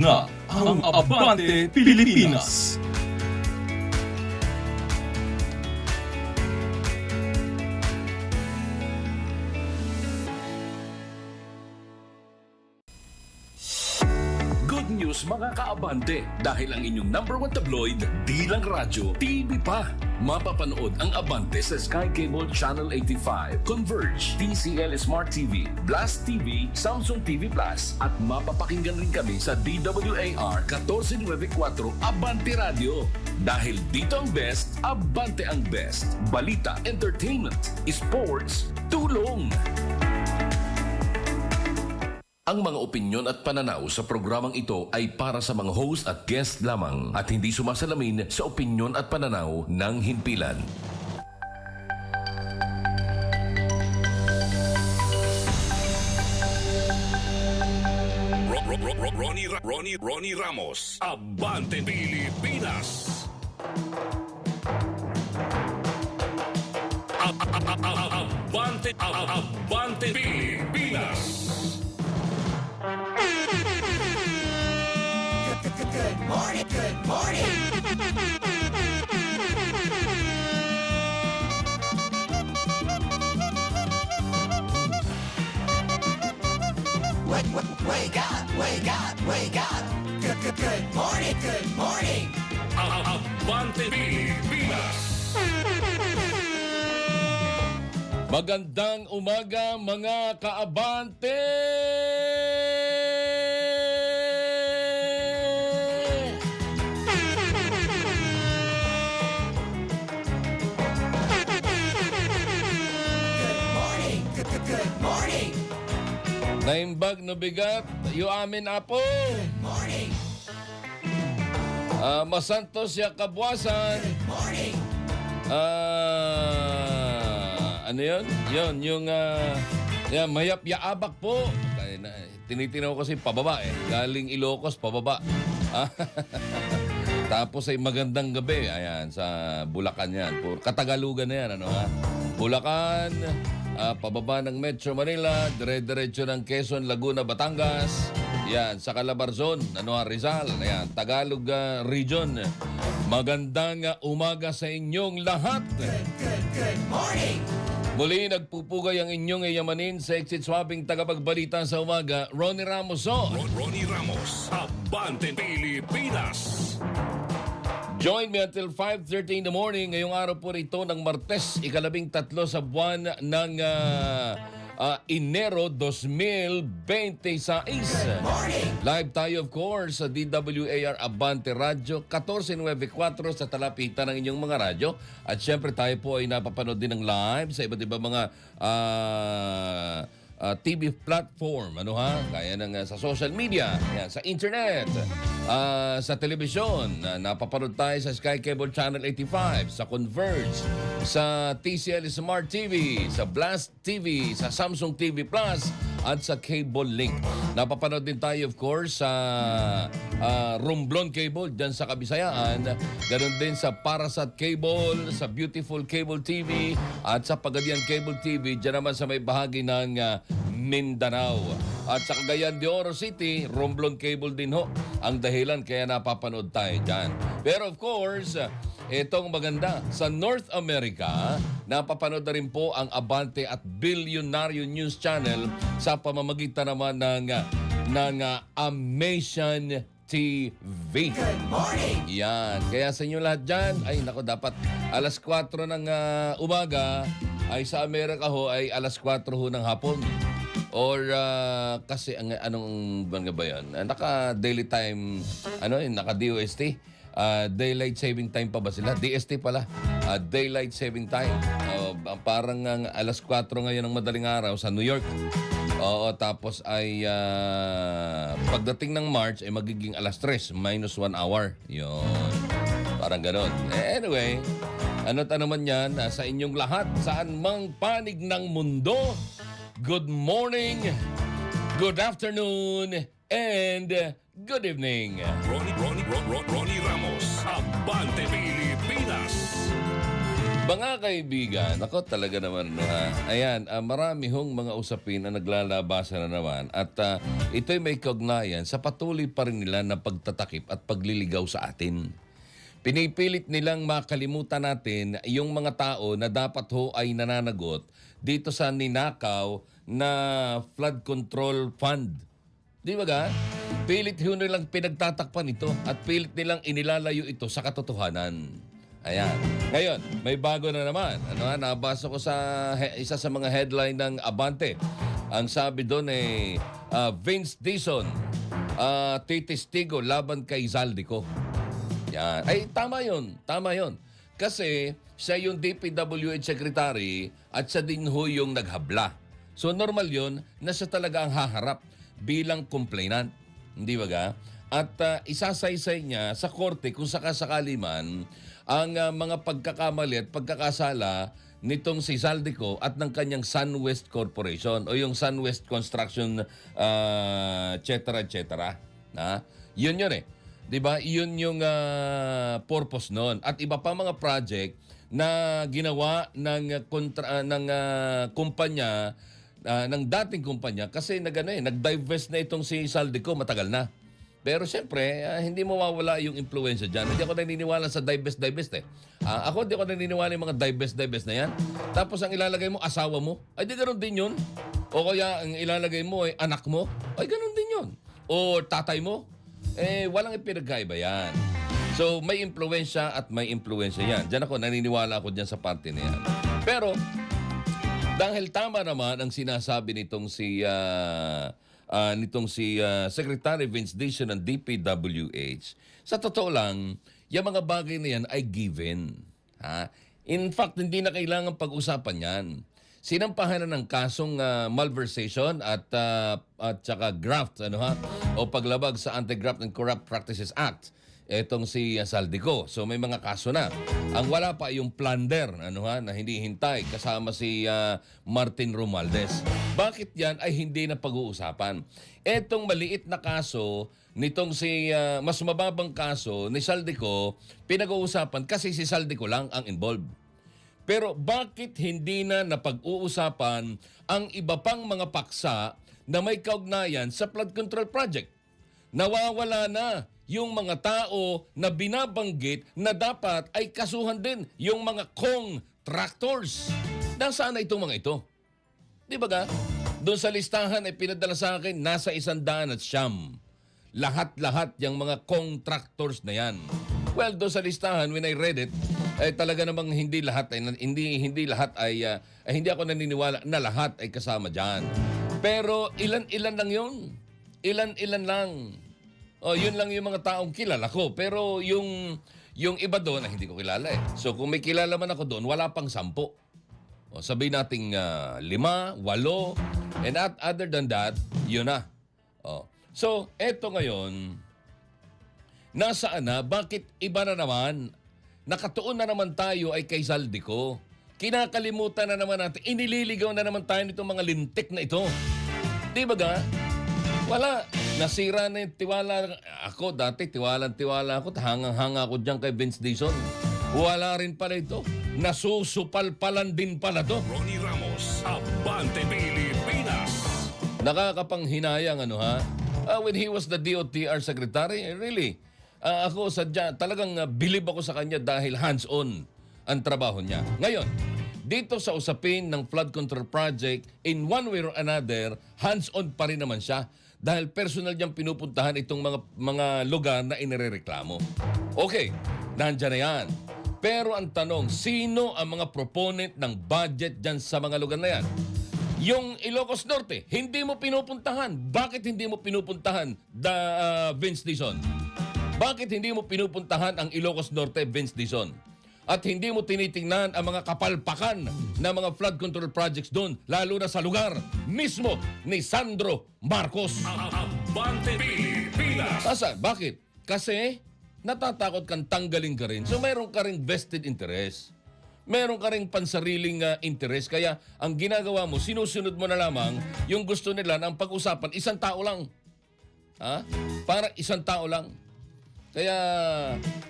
nga ang Abante Pilipinas. Good news mga kaabante, dahil ang inyong number one tabloid, di lang radyo, TV pa. Mapapanood ang Abante sa Sky Cable Channel 85, Converge, TCL Smart TV, Blast TV, Samsung TV Plus, at mapapakinggan rin kami sa DWAR 1494 Abante Radio. Dahil dito ang best, Abante ang best. Balita, entertainment, sports, tulong. Ang mga opinyon at pananaw sa programang ito ay para sa mga host at guest lamang at hindi sumasalamin sa opinyon at pananaw ng himpilan. Ronnie Ramos, Abante Pilipinas. Abante Pilipinas. Good morning. Wake up. Good morning. Abante Pilipinas. Magandang umaga mga kaabante! Good morning. Naimbag no bigat, yu amin apo. Good morning. Masantos ya kabwasan. Good morning. Ano yun? Yun, yung yan, mayap yaabak po. Tinitinaw ko kasi pababa eh. Galing Ilocos, pababa. Tapos ay magandang gabi. Ayan, sa Bulacan yan. Katagalugan na yan, ano ha? Bulacan, pababa ng Metro Manila, dire-diretso ng Quezon, Laguna, Batangas. Yan, sa Calabarzon, Rizal. Ayan, Tagalog region. Magandang umaga sa inyong lahat. Good morning. Muli nagpupugay ang inyong iyamanin sa exit swabbing tagapagbalita sa umaga, Ronnie Ramos. Ronnie Ramos, Abante Pilipinas. Join me until 5:30 in the morning ngayong araw po rito ng Martes, 13 sa buwan ng Enero 2026. Live tayo of course sa DWAR Abante Radio 1494 sa talapitan ng inyong mga radyo. At syempre tayo po ay napapanood din ng live sa iba't ibang mga TV platform, kaya ng sa social media, yan, sa internet, sa telebisyon, napapanood tayo sa Sky Cable Channel 85, sa Converge, sa TCL Smart TV, sa Blast TV, sa Samsung TV Plus, at sa Cable Link. Napapanood din tayo of course sa Romblon Cable dyan sa Kabisayaan, ganoon din sa Parasat Cable, sa Beautiful Cable TV, at sa Pagadian Cable TV dyan naman sa may bahagi ng Mindanao. At sa Cagayan de Oro City, Romblon Cable din ho ang dahilan kaya napapanood tayo dyan. Pero of course, itong maganda, sa North America, napapanood na rin po ang Abante at Billionario News Channel sa pamamagitan naman ng Amation TV. Good morning. Yan. Kaya sa inyo lahat dyan, ay nako, dapat alas 4 ng umaga, ay sa Amerika ho ay alas 4 ho ng hapon. Or kasi anong banga ba yan? Naka-daily time, naka-DOST. Daylight saving time pa ba sila? DST pala. Daylight saving time. Parang alas 4 ngayon ng madaling araw sa New York. Oo, tapos ay pagdating ng March ay magiging alas 3, minus 1 hour. Yun. Parang ganon. Anyway, ano't ano man yan, sa inyong lahat, saan mang panig ng mundo, good morning, good afternoon, and good evening. Ronnie Ramos, Abante Pilipinas. Mga kaibigan, ako talaga naman, ayan, marami hong mga usapin na naglalabasan na naman at ito'y may kaugnayan sa patuloy pa rin nila na pagtatakip at pagliligaw sa atin. Pinipilit nilang makalimutan natin yung mga tao na dapat ho ay nananagot dito sa ninakaw na flood control fund. Di ba ga? Pilit ho nilang pinagtatakpan ito at pilit nilang inilalayo ito sa katotohanan. Ayan. Ngayon, may bago na naman. Nabasa ko sa isa sa mga headline ng Abante. Ang sabi doon ay Vince Dizon, titistigo laban kay Zaldico. Yan. Ay, tama yun. Tama yun. Kasi siya yung DPWH Secretary at siya din ho yung naghabla. So normal yun na siya talaga ang haharap bilang complainant. Hindi ba ga? At isasaysay niya sa korte kung sakasakali man ang mga pagkakamali at pagkakasala nitong si Zaldico at ng kanyang SunWest Corporation o yung SunWest Construction, et cetera. Yun eh. 'Di ba? Yun yung purpose noon. At iba pa mga project na ginawa ng kumpanya ng dating kumpanya kasi nag-divest na itong si Zaldico matagal na. Pero siyempre, hindi mawawala yung influensya dyan. Hindi ako naniniwala sa divest eh. Ako hindi ako naniniwala yung mga divest na yan. Tapos ang ilalagay mo, asawa mo. Ay di ganun din yun. O kaya ang ilalagay mo ay anak mo. Ay ganun din yun. O tatay mo. Walang ipinagkaiba yan. So may influensya at may influensya yan. Diyan ako, naniniwala ako dyan sa party na yan. Pero, dahil tama naman ang sinasabi nitong si Secretary Vince Dizon ng DPWH, sa totoo lang, yung mga bagay na yan ay given. In fact, hindi na kailangan pag-usapan yan. Sinampahan na ng kasong malversation at saka graft o paglabag sa Anti-Graft and Corrupt Practices Act. Etong si Zaldico. So may mga kaso na. Ang wala pa yung plunder na hindi hintay kasama si Martin Romualdez. Bakit yan ay hindi na pag-uusapan? Etong maliit na kaso nitong si mas mababang kaso ni Zaldico, pinag-uusapan kasi si Zaldico lang ang involved. Pero bakit hindi na napag-uusapan ang iba pang mga paksa na may kaugnayan sa flood control project? Nawawala na yung mga tao na binabanggit na dapat ay kasuhan din yung mga contractors. Nasaan na itong mga ito? Di ba ga? Doon sa listahan ay pinadala sa akin, nasa 109. Lahat-lahat yung mga contractors na yan. Well, doon sa listahan, when I read it, ay talaga namang hindi ako naniniwala na lahat ay kasama dyan. Pero ilan-ilan lang yun. Ilan-ilan lang. Yun lang yung mga taong kilala ko. Pero yung iba doon, hindi ko kilala eh. So kung may kilala man ako doon, wala pang 10. Sabihin nating 5, 8. And other than that, yun na. So, eto ngayon, nasaan na? Bakit iba na naman? Nakatuon na naman tayo ay kay Zaldico. Kinakalimutan na naman natin. Inililigaw na naman tayo nitong mga lintik na ito. Di ba ga? Wala. Nasira na yung tiwala. Ako dati, tiwala ako. Hangang-hanga ako dyan kay Vince Dizon. Wala rin pala ito. Nasusupalpalan din pala to. Ronnie Ramos, Abante Pilipinas. Nakakapanghinayang when he was the DOTR Secretary, really, ako sadya, talagang bilib ako sa kanya dahil hands-on ang trabaho niya. Ngayon, dito sa usapin ng flood control project, in one way or another, hands-on pa rin naman siya dahil personal niyang pinupuntahan itong mga lugar na inirereklamo. Okay, nandyan na yan. Pero ang tanong, sino ang mga proponent ng budget dyan sa mga lugar na yan? Yung Ilocos Norte, hindi mo pinupuntahan. Bakit hindi mo pinupuntahan, Vince Dizon? Bakit hindi mo pinupuntahan ang Ilocos Norte, Vince Dizon? At hindi mo tinitingnan ang mga kapalpakan na mga flood control projects doon, lalo na sa lugar mismo ni Sandro Marcos. Abante Pilipinas. Asa? Bakit? Kasi natatakot kang tanggalin ka rin. So mayroon ka rin vested interest. Meron ka rin pansariling interest. Kaya ang ginagawa mo, sinusunod mo na lamang yung gusto nila na ang pag-usapan, isang tao lang. Para isang tao lang. Kaya,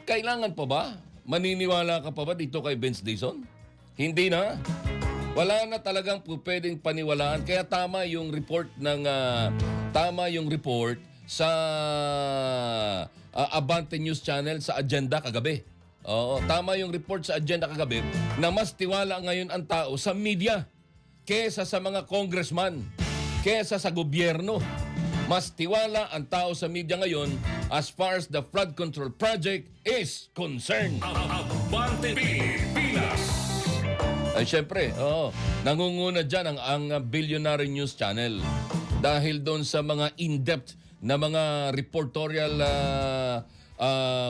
kailangan pa ba? Maniniwala ka pa ba dito kay Vince Dizon? Hindi na. Wala na talagang pwedeng paniwalaan. Kaya tama yung report sa Abante News Channel sa agenda kagabi. Oo, tama yung report sa agenda kagabi na mas tiwala ngayon ang tao sa media kesa sa mga congressman, kesa sa gobyerno. Mas tiwala ang tao sa media ngayon as far as the flood control project is concerned. Abante Pilipinas. Ay syempre, nangunguna dyan ang Billionaire News Channel dahil doon sa mga in-depth na mga reportorial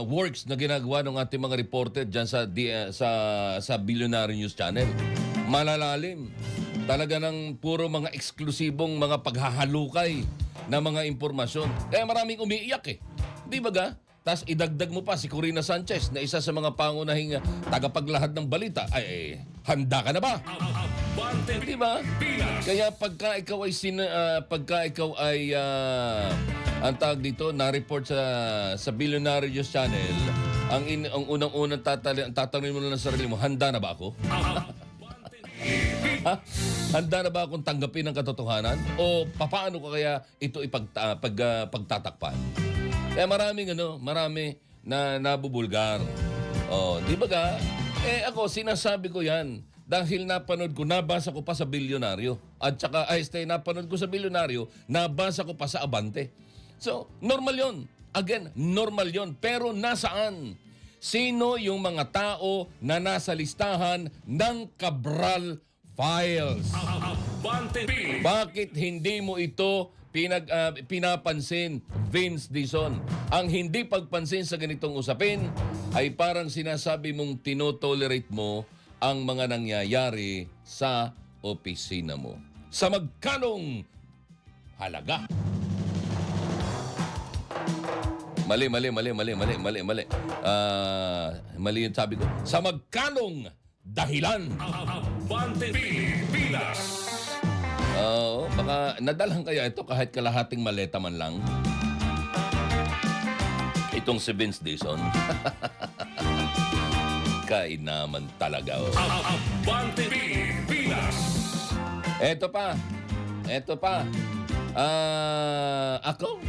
works na ginagawa ng ating mga reporter dyan sa Billionaire News Channel. Malalalim. Talaga ng puro mga eksklusibong mga paghahalukay na mga impormasyon. Kaya maraming umiiyak eh. Di ba ga? Tapos idagdag mo pa si Corina Sanchez na isa sa mga pangunahing tagapaglahad ng balita. Ay, handa ka na ba? Abante Di ba? Kaya pagka ikaw ay ang tawag dito, na-report sa Billionaire News Channel, ang unang-unang tatanungin mo na ng sarili mo, handa na ba ako? Ha? Handa na ba akong tanggapin ang katotohanan? O papaano ko kaya ito pagtatakpan? Kaya marami na nabubulgar. Di ba ga? Ako, sinasabi ko yan dahil napanood ko, nabasa ko pa sa Bilyonaryo. At saka, napanood ko sa Bilyonaryo, nabasa ko pa sa Abante. So, normal yon. Again, normal yon. Pero nasaan? Sino yung mga tao na nasa listahan ng Cabral Files? Abante Bakit hindi mo ito pinapansin, Vince Dizon? Ang hindi pagpansin sa ganitong usapin ay parang sinasabi mong tinotolerate mo ang mga nangyayari sa opisina mo. Sa magkanong halaga? Mali. Mali yung sabi ko. Sa magkanong dahilan? Abante Pilipinas. Baka nadalhan kaya ito kahit kalahating maleta man lang. Itong si Vince Dizon. Kainaman talaga. Abante Pilipinas. Eto pa. Ako?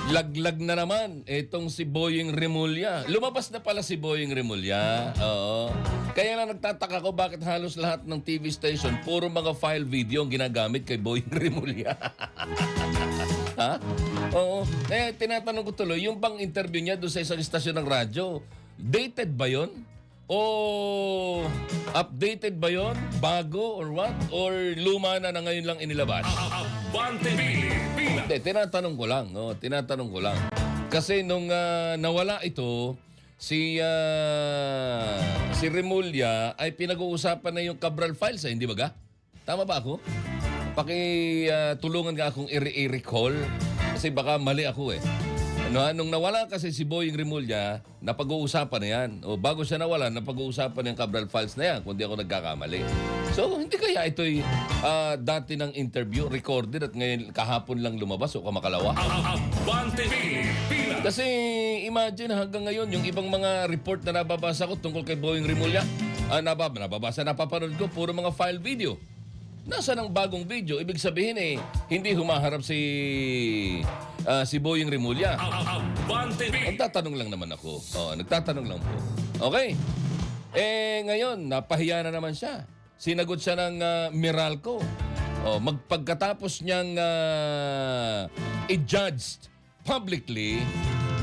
Laglag na naman itong si Boying Remulla. Lumabas na pala si Boying Remulla. Oo. Kaya lang nagtataka ko bakit halos lahat ng TV station puro mga file video ang ginagamit kay Boying Remulla. Ha? Oo. Tinatanong ko tuloy, yung bang interview niya doon sa isang istasyon ng radyo, dated ba yon? O updated ba yon? Bago or what? Or luma na ngayon lang inilabas? Abante Pilipinas. Hindi, tinatanong ko lang. Kasi nung nawala ito, si Remulla ay pinag-uusapan na yung Cabral Files, hindi ba ga? Tama ba ako? Tulungan nga akong i-recall kasi baka mali ako eh. Nung nawala kasi si Boying Remulla, napag-uusapan na yan. O bago siya nawala, napag-uusapan na yung Cabral Files na yan, kung di ako nagkakamali. So, hindi kaya ito'y dati ng interview, recorded at ngayon kahapon lang lumabas o kamakalawa? Abante Pilipinas. Kasi imagine hanggang ngayon, yung ibang mga report na nababasa ko tungkol kay Boying Remulla, napapanood ko, puro mga file video. Nasaan ang bagong video? Ibig sabihin hindi humaharap si Boying Remulla. Abante Nagtatanong lang naman ako. Nagtatanong lang po. Okay. Ngayon, napahiya na naman siya. Sinagot siya ng Meralco. Pagkatapos niyang i-judged publicly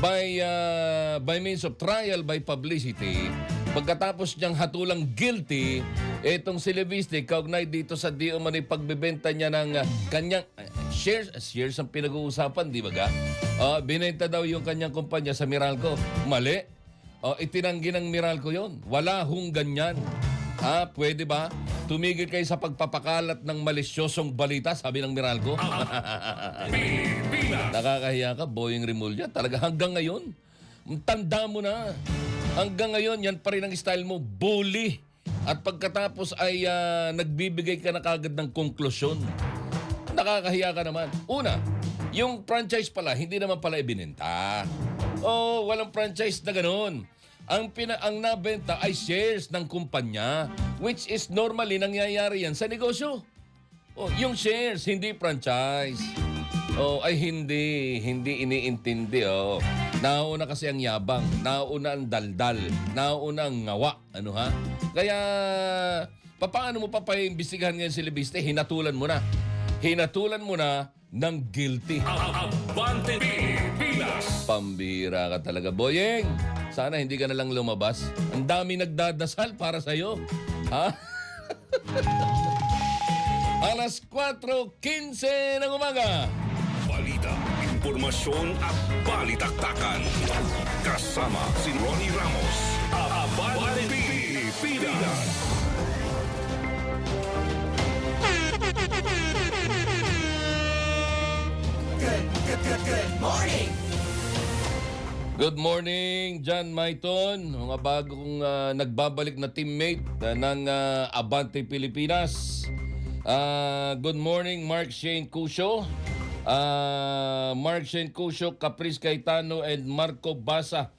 by means of trial by publicity, pagkatapos niyang hatulang guilty, etong si Leviste, kaugnay dito sa di umano'y pagbebenta niya ng kanyang shares ang pinag-uusapan, di ba ga? Binenta daw yung kanyang kumpanya sa Meralco. Mali. Itinanggi ng Meralco yon. Wala hong ganyan. Pwede ba? Tumigil kayo sa pagpapakalat ng malisyosong balita, sabi ng Meralco. Nakakahiya ka, Boying Remulla. Talaga hanggang ngayon, tanda mo na. Hanggang ngayon, yan pa rin ang style mo, bully. At pagkatapos ay nagbibigay ka na kagad ng konklusyon. Nakakahiya ka naman. Una, yung franchise pala, hindi naman pala ibinenta. Walang franchise na ganun. ang nabenta ay shares ng kumpanya, which is normally nangyayari yan sa negosyo. Oh, yung shares, hindi franchise. Oh, ay hindi iniintindi. Oh. Nauna kasi ang yabang, nauna ang daldal, nauna ang ngawa. Ano ha? Kaya, paano mo papaimbestigahan ngayon si Libiste? Hinatulan mo na. Hinatulan mo na ng guilty. Abante Pilipinas. Pambira ka talaga, Boyeng. Sana hindi ka na lang lumabas. Ang dami nagdadasal para sa'yo. Ha? Alas 4:15 ng umaga. Balita, impormasyon at balitaktakan. Kasama si Ronnie Ramos. Abante Pilipinas. Good morning. Good morning, John Maiton. Mga bagong nagbabalik na teammate ng Abante Pilipinas. Good morning, Mark Shane Cusio. Mark Shane Cusio, Caprice Cayetano, and Marco Masa.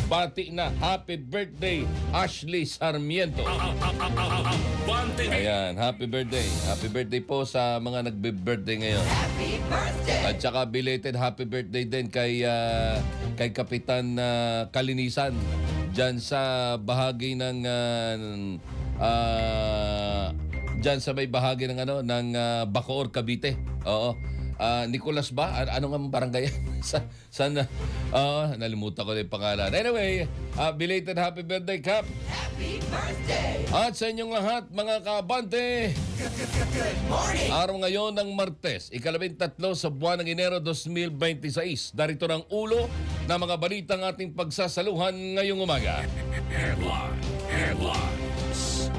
Bati na. Happy birthday, Ashley Sarmiento. Abante Ayan, happy birthday. Happy birthday po sa mga nagbe-birthday ngayon. Happy birthday. At saka belated happy birthday din kay Kapitan Kalinisan diyan sa bahagi ng diyan sa may bahagi ng ng Bacoor, Cavite. Oo. Nicolas ba? Ano nga barangay? Sana nalimutan ko na yung pangalan. Anyway, belated happy birthday, Cap. Happy birthday. At sa inyong lahat, mga kaabante, Good morning. araw ngayon ng Martes, 13 sa buwan ng Enero 2026. Darito ng ulo na mga balitang ating pagsasaluhan ngayong umaga. Headlines.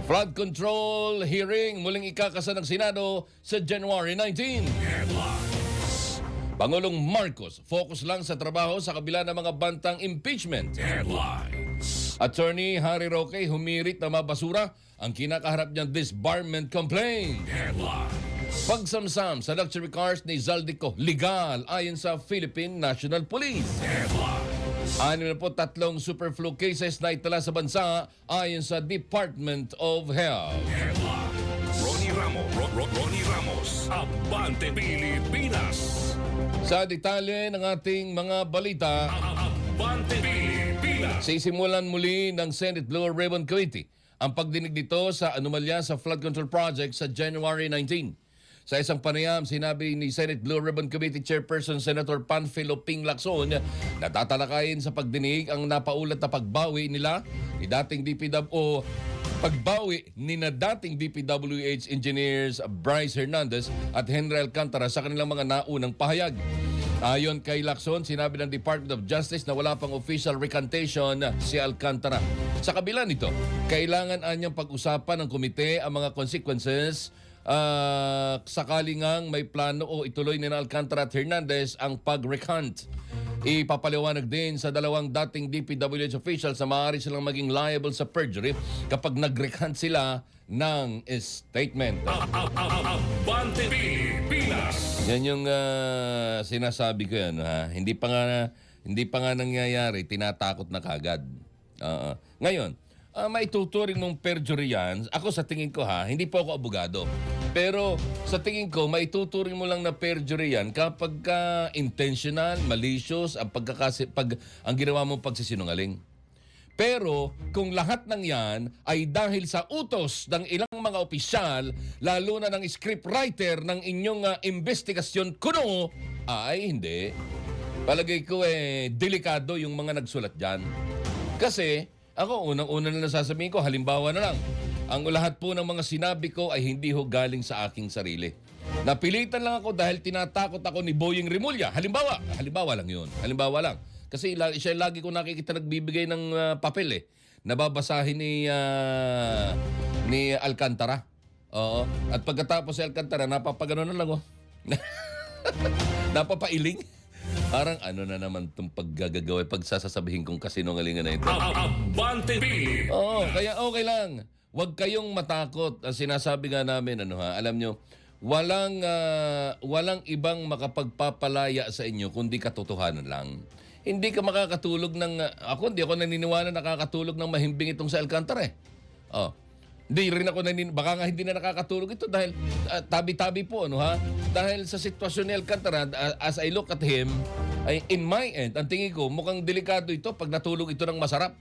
Flood control hearing muling ikakasa ng Senado sa January 19. Headlines. Pangulong Marcos, focus lang sa trabaho sa kabila ng mga bantang impeachment. Headlines. Attorney Harry Roque humirit na mabasura ang kinakaharap niyang disbarment complaint. Headlines. Pagsamsam sa luxury cars ni Zaldico, legal ayon sa Philippine National Police. Headlines. 63 superflu cases na itala sa bansa ayon sa Department of Health. Headlines. Ronnie Ramos. Abante Pilipinas. Sa detalye ng ating mga balita, Abante Pilipinas. sisimulan muli ng Senate Blue Ribbon Committee ang pagdinig nito sa anomalya sa flood control project sa January 19. Sa isang panayam, sinabi ni Senate Blue Ribbon Committee Chairperson Senator Panfilo Ping Lacson na tatalakayin sa pagdinig ang napaulat na pagbawi nila ni dating dating DPWH engineers Bryce Hernandez at Henry Alcantara sa kanilang mga naunang pahayag. Ayon kay Lacson, sinabi ng Department of Justice na wala pang official recantation si Alcantara. Sa kabila nito, kailangan anyang pag-usapan ng komite ang mga consequences sakali ngang may plano o ituloy ni Alcantara at Hernandez ang pag-recant. Ipapaliwanag din sa dalawang dating DPWH officials na maaari silang maging liable sa perjury kapag nag-recant sila ng statement. Abante Pilipinas. Yan yung sinasabi ko yan. Ha? Hindi pa nga nangyayari, tinatakot na kagad. Ngayon, maituturing mong perjury yan. Ako sa tingin ko hindi po ako abogado. Pero sa tingin ko, maituturing mo lang na perjury yan kapag intentional, malicious, ang ginawa mong pagsisinungaling. Pero kung lahat ng yan ay dahil sa utos ng ilang mga opisyal, lalo na ng scriptwriter ng inyong investigasyon kuno, ay hindi. Palagay ko delikado yung mga nagsulat dyan. Kasi ako, unang-una na sasabihin ko, halimbawa na lang, ang lahat po ng mga sinabi ko ay hindi ho galing sa aking sarili. Napilitan lang ako dahil tinatakot ako ni Boyeng Rimulya. Halimbawa lang yun. Halimbawa lang. Kasi siya lagi ko nakikita nagbibigay ng papel Nababasahin ni Alcantara. Oo. At pagkatapos si Alcantara, napapagano na lang Napapailing. Parang ano na naman itong paggagagawa, pagsasasabihin kong kasinungalingan na ito. Abante Pilipinas. Oo, kaya okay lang. Huwag kayong matakot. Ang sinasabi nga namin, alam nyo, walang ibang makapagpapalaya sa inyo kundi katotohanan lang. Hindi ka makakatulog ng hindi ako naniniwala nakakatulog ng mahimbing itong sa Alcantara eh. Oh. Hindi rin ako baka nga hindi na nakakatulog ito dahil tabi-tabi po dahil sa sitwasyon ni Alcantara, as I look at him, in my end, ang tingin ko mukhang delikado ito pag natulog ito ng masarap.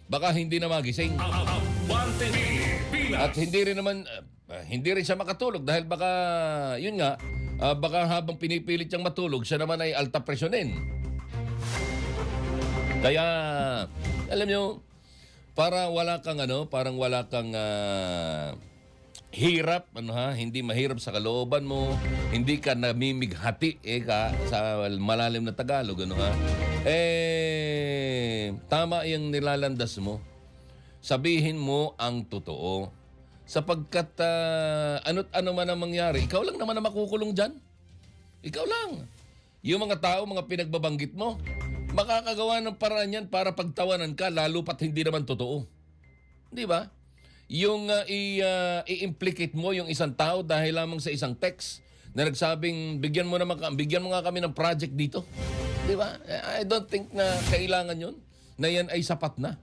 Baka hindi na magising. Abante Pilipinas. At hindi rin siya makatulog dahil baka, yun nga, baka habang pinipilit siyang matulog, siya naman ay alta presyonin. Kaya, alam nyo, parang wala kang hirap, hindi mahirap sa kalooban mo, hindi ka namimighati, sa malalim na Tagalog, tama yung nilalandas mo. Sabihin mo ang totoo. Sapagkat ano't ano man ang mangyari, ikaw lang naman ang makukulong dyan. Ikaw lang. Yung mga tao, mga pinagbabanggit mo, makakagawa ng paraan yan para pagtawanan ka, lalo pat hindi naman totoo. Di ba? Yung i-implicate mo yung isang tao dahil lamang sa isang text na nagsabing, bigyan mo nga kami ng project dito. Di ba? I don't think na kailangan yun, na yan ay sapat na.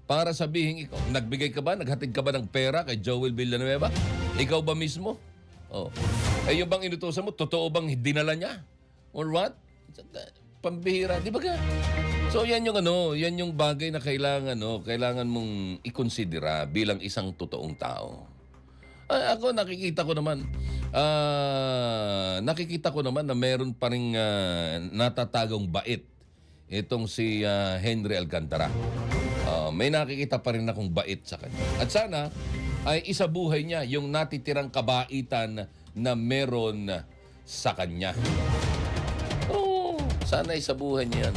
Para sabihin, ikaw, nagbigay ka ba? Naghatid ka ba ng pera kay Joel Villanueva? Ikaw ba mismo? Oh. Yung bang inutusan mo, totoo bang dinala niya? Or what? Pambihira, di ba ka? So yan yung bagay na kailangan mong ikonsidera bilang isang totoong tao. Ako nakikita ko naman na meron pa ring natatagong bait itong si Henry Alcantara. May nakikita pa rin akong bait sa kanya. At sana ay isabuhay niya yung natitirang kabaitan na meron sa kanya. Sana isabuhay niya yan.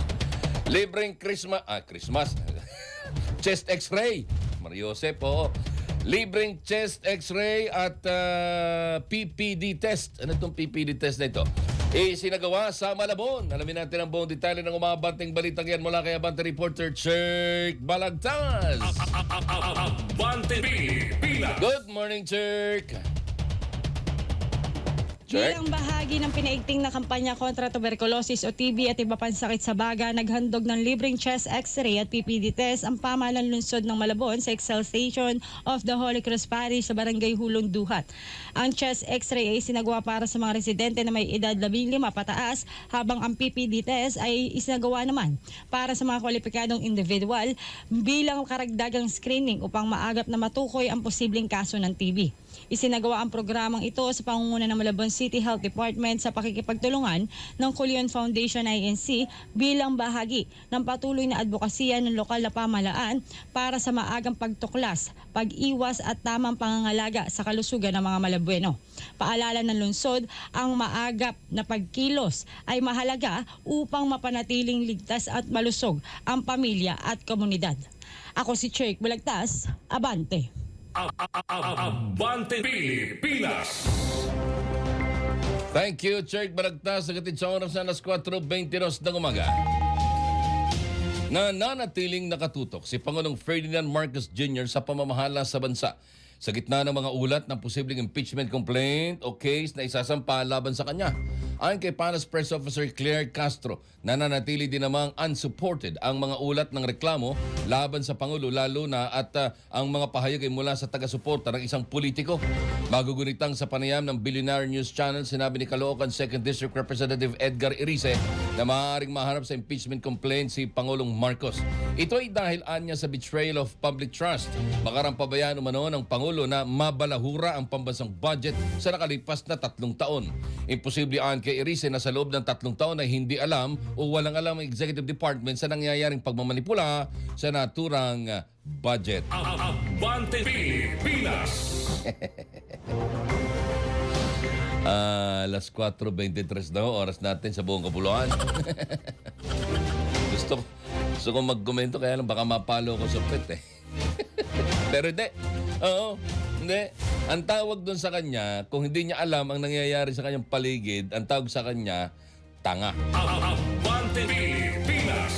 Libreng Christmas. Chest X-ray. Mariosep, libreng chest X-ray at PPD test. Ano itong PPD test na ito? Sinagawa sa Malabon. Alamin natin ang buong detalye ng umabanting balitang yan mula kay Abante reporter Chirk Balagtas. Abante Pilipinas. Good morning, Chirk. Bilang bahagi ng pinaigting na kampanya kontra tuberculosis o TB at iba pang sakit sa baga, naghandog ng libreng chest X-ray at PPD test ang pamahalang lungsod ng Malabon sa Excel Station of the Holy Cross Parish sa Barangay Hulong Duhat. Ang chest X-ray ay sinagawa para sa mga residente na may edad 15 pataas, habang ang PPD test ay isinagawa naman para sa mga kwalipikadong individual bilang karagdagang screening upang maagap na matukoy ang posibleng kaso ng TB. Isinagawa ang programang ito sa pangunguna ng Malabon City Health Department sa pakikipagtulungan ng Kulion Foundation INC bilang bahagi ng patuloy na advokasya ng lokal na pamahalaan para sa maagang pagtuklas, pag-iwas at tamang pangangalaga sa kalusugan ng mga Malabueno. Paalala ng lungsod, ang maagap na pagkilos ay mahalaga upang mapanatiling ligtas at malusog ang pamilya at komunidad. Ako si Chirk Balagtas, Abante. Abante Pilipinas. Thank you, Chirk Balagtas. Nagatid sa oras na alas 4:22 ng umaga. Nananatiling nakatutok si Pangulong Ferdinand Marcos Jr. sa pamamahala sa bansa sa gitna ng mga ulat ng posibleng impeachment complaint o case na isasampa laban sa kanya. Ayon kay Panas Press Officer Claire Castro, nananatili din namang unsupported ang mga ulat ng reklamo laban sa Pangulo, lalo na at ang mga pahayag ay mula sa taga-suporta ng isang politiko. Magugunitang sa panayam ng Billionaire News Channel, sinabi ni Caloocan 2nd District Representative Edgar Irice na maaaring maharap sa impeachment complaint si Pangulong Marcos. Ito ay dahil anya sa betrayal of public trust. Makarang pabayaan umano ng Pangulo na mabalahura ang pambansang budget sa nakalipas na 3 taon. Imposible ayon kay Irice na sa loob ng 3 taon ay hindi alam o walang alam ang Executive Department sa nangyayaring pagmamanipula sa naturang budget. Abante Pilipinas. Alas 4:23 na oras natin sa buong kapuluan. Gusto ko magkomento, kaya lang baka mapalo ko sa pet Pero hindi. Oo, hindi. Ang tawag doon sa kanya, kung hindi niya alam ang nangyayari sa kanyang paligid, ang tawag sa kanya, tanga. Abante Pilipinas.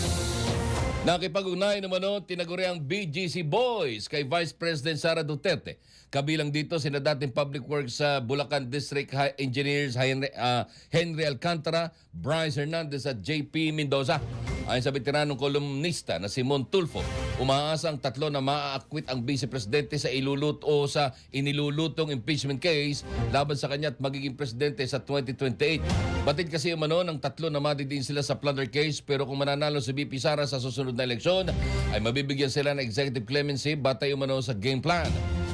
Nakipag-ugnay naman tinaguri ang BGC Boys kay Vice President Sara Duterte. Kabilang dito sina dating Public Works sa Bulacan District Engineers Henry Alcantara, Bryce Hernandez at JP Mendoza. Ayon sa veteranong kolumnista na si Mon Tulfo, umaasa ang tatlo na maa-acquit ang Vice Presidente sa inilulutong impeachment case laban sa kanya at magiging presidente sa 2028. Batid kasi umano ng tatlo na madidiin sila sa plunder case, pero kung mananalo si VP Sara sa susunod na eleksyon ay mabibigyan sila ng executive clemency batay umano sa game plan.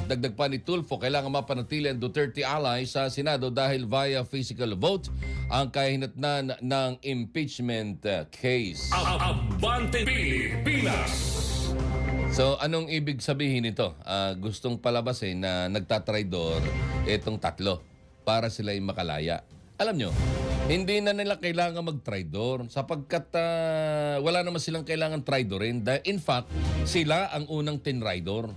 Dagdag pa ni Tulfo, kailangan mapanatili ang Duterte ally sa Senado dahil via physical vote ang kahinatnan ng impeachment case. Abante Pilipinas! So, anong ibig sabihin nito? Gustong palabasin na nagtatraidor itong tatlo para sila ay makalaya. Alam nyo, hindi na nila kailangan mag-traidor sapagkat wala naman silang kailangan traidorin. In fact, sila ang unang tinraidor.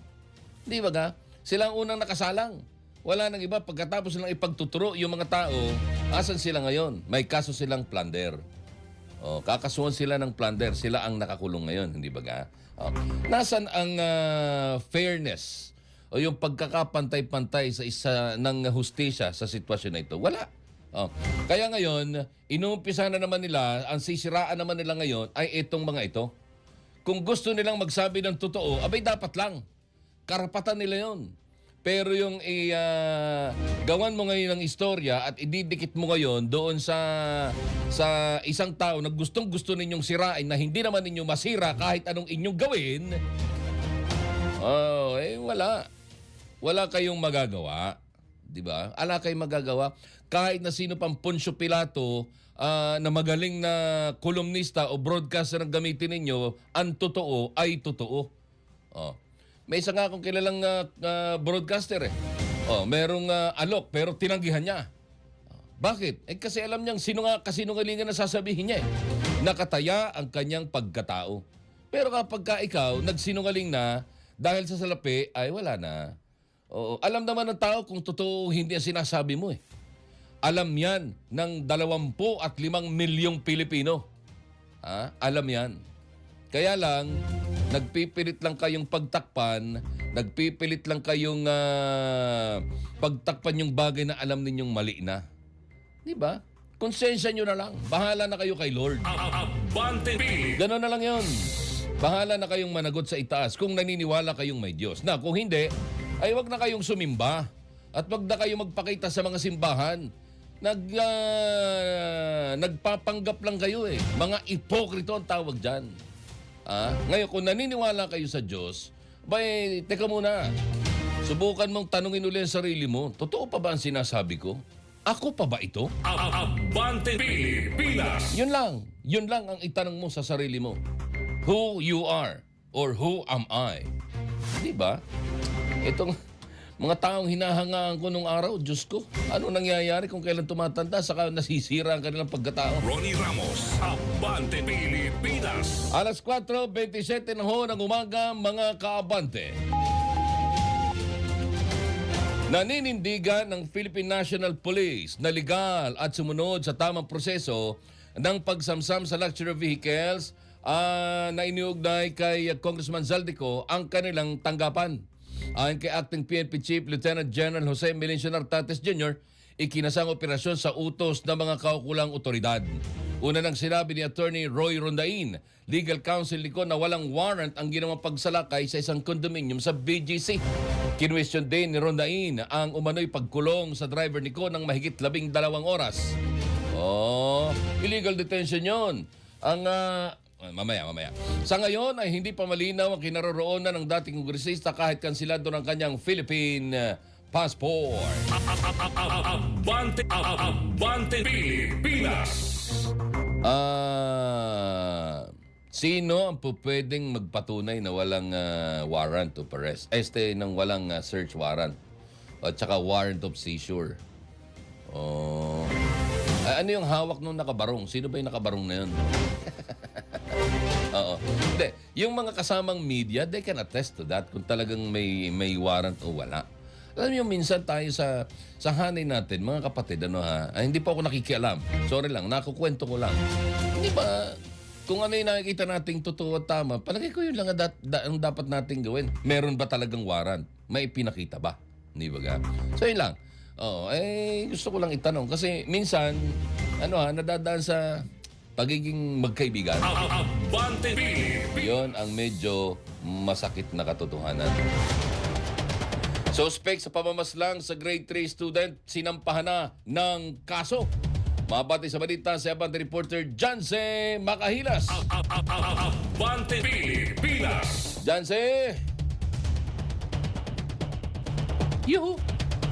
Di ba ga? Sila ang unang nakasalang. Wala nang iba. Pagkatapos nilang ipagtuturo yung mga tao, asan sila ngayon? May kaso silang plunder. Kakasuhan sila ng plunder. Sila ang nakakulong ngayon. Hindi ba ga? Nasaan ang fairness o yung pagkakapantay-pantay sa isa ng hustisya sa sitwasyon na ito? Wala. Kaya ngayon, inuumpisa na naman nila, ang sisiraan naman nila ngayon ay itong mga ito. Kung gusto nilang magsabi ng totoo, abay dapat lang. Karapatan nila yon. Pero yung gawan mo ngayon ng istorya at ididikit mo ngayon doon sa isang tao na gustong-gusto ninyong sirain na hindi naman ninyo masira kahit anong inyong gawin, wala. Wala kayong magagawa. Diba? Ala kayong magagawa. Kahit na sino pang Poncio Pilato na magaling na kolumnista o broadcaster ang gamitin ninyo, ang totoo ay totoo. May isa nga akong kilalang broadcaster eh. Merong alok pero tinanggihan niya. Bakit? Kasi alam niyang kasinungalingan na sasabihin niya eh. Nakataya ang kanyang pagkatao. Pero kapag ikaw nagsinungaling na dahil sa salapi, ay wala na. Alam naman ng tao kung totoo hindi ang sinasabi mo eh. Alam yan ng 25 milyong Pilipino. Alam yan. Kaya lang, nagpipilit lang kayong pagtakpan, nagpipilit lang kayong pagtakpan yung bagay na alam ninyong mali na. Di ba? Konsensya nyo na lang. Bahala na kayo kay Lord. Abante Pilipinas! Gano'n na lang yun. Bahala na kayong managot sa itaas kung naniniwala kayong may Diyos. Na kung hindi, ay wag na kayong sumimba. At wag na kayong magpakita sa mga simbahan. Nagpapanggap lang kayo eh. Mga ipokrito ang tawag dyan. Ngayon, kung naniniwala kayo sa Diyos, teka muna. Subukan mong tanungin ulit ang sarili mo, totoo pa ba ang sinasabi ko? Ako pa ba ito? Abante Pilipinas! Yun lang ang itanong mo sa sarili mo. Who you are or who am I? Di ba? Itong mga taong hinahangaan ko nung araw, Diyos ko, ano nangyayari kung kailan tumatanda saka nasisira ang kanilang pagkatao? Ronnie Ramos, Abante Pilipinas! Alas 4:27 na ho ng umaga, mga kaabante. Naninindigan ng Philippine National Police na legal at sumunod sa tamang proseso ng pagsamsam sa luxury vehicles na iniugnay kay Congressman Zaldico ang kanilang tanggapan. Ayon kay Acting PNP Chief Lieutenant General Jose Melencio Nartates Jr., ikinasang operasyon sa utos ng mga kaukulang otoridad. Una nang sinabi ni Attorney Roy Rondain, legal counsel niko na walang warrant ang ginawang pagsalakay sa isang condominium sa BGC. Kinwestiyon din ni Rondain ang umano'y pagkulong sa driver niko ng mahigit 12 oras. Illegal detention yun. Mamaya. Sa ngayon ay hindi pa malinaw ang kinaroroonan ng dating kongresista kahit kansilado ng kanyang Philippine passport. Abante Pilipinas! Sino ang pwedeng magpatunay na walang warrant of arrest? Nang walang search warrant at saka warrant of seizure. Ano yung hawak nung nakabarong? Sino ba yung nakabarong na yun? Hindi. Yung mga kasamang media, they can attest to that kung talagang may warrant o wala. Alam niyo, minsan tayo sa hanay natin, mga kapatid, hindi pa ako nakikialam. Sorry lang, nakukwento ko lang. Hindi ba, kung ano yung nakikita nating totoo at tama, palagay ko yun lang ang dapat nating gawin. Meron ba talagang warrant? May pinakita ba? Hindi ba ga? So yun lang. Gusto ko lang itanong kasi minsan, nadadaan sa pagiging magkaibigan. Abante Pilipinas. Yon ang medyo masakit na katotohanan. Suspect sa pamamaslang sa grade 3 student, sinampahan na ng kaso. Mabati sa balita si Abante reporter Janse Macahilas. Abante Pilipinas. Janse! Yuhu!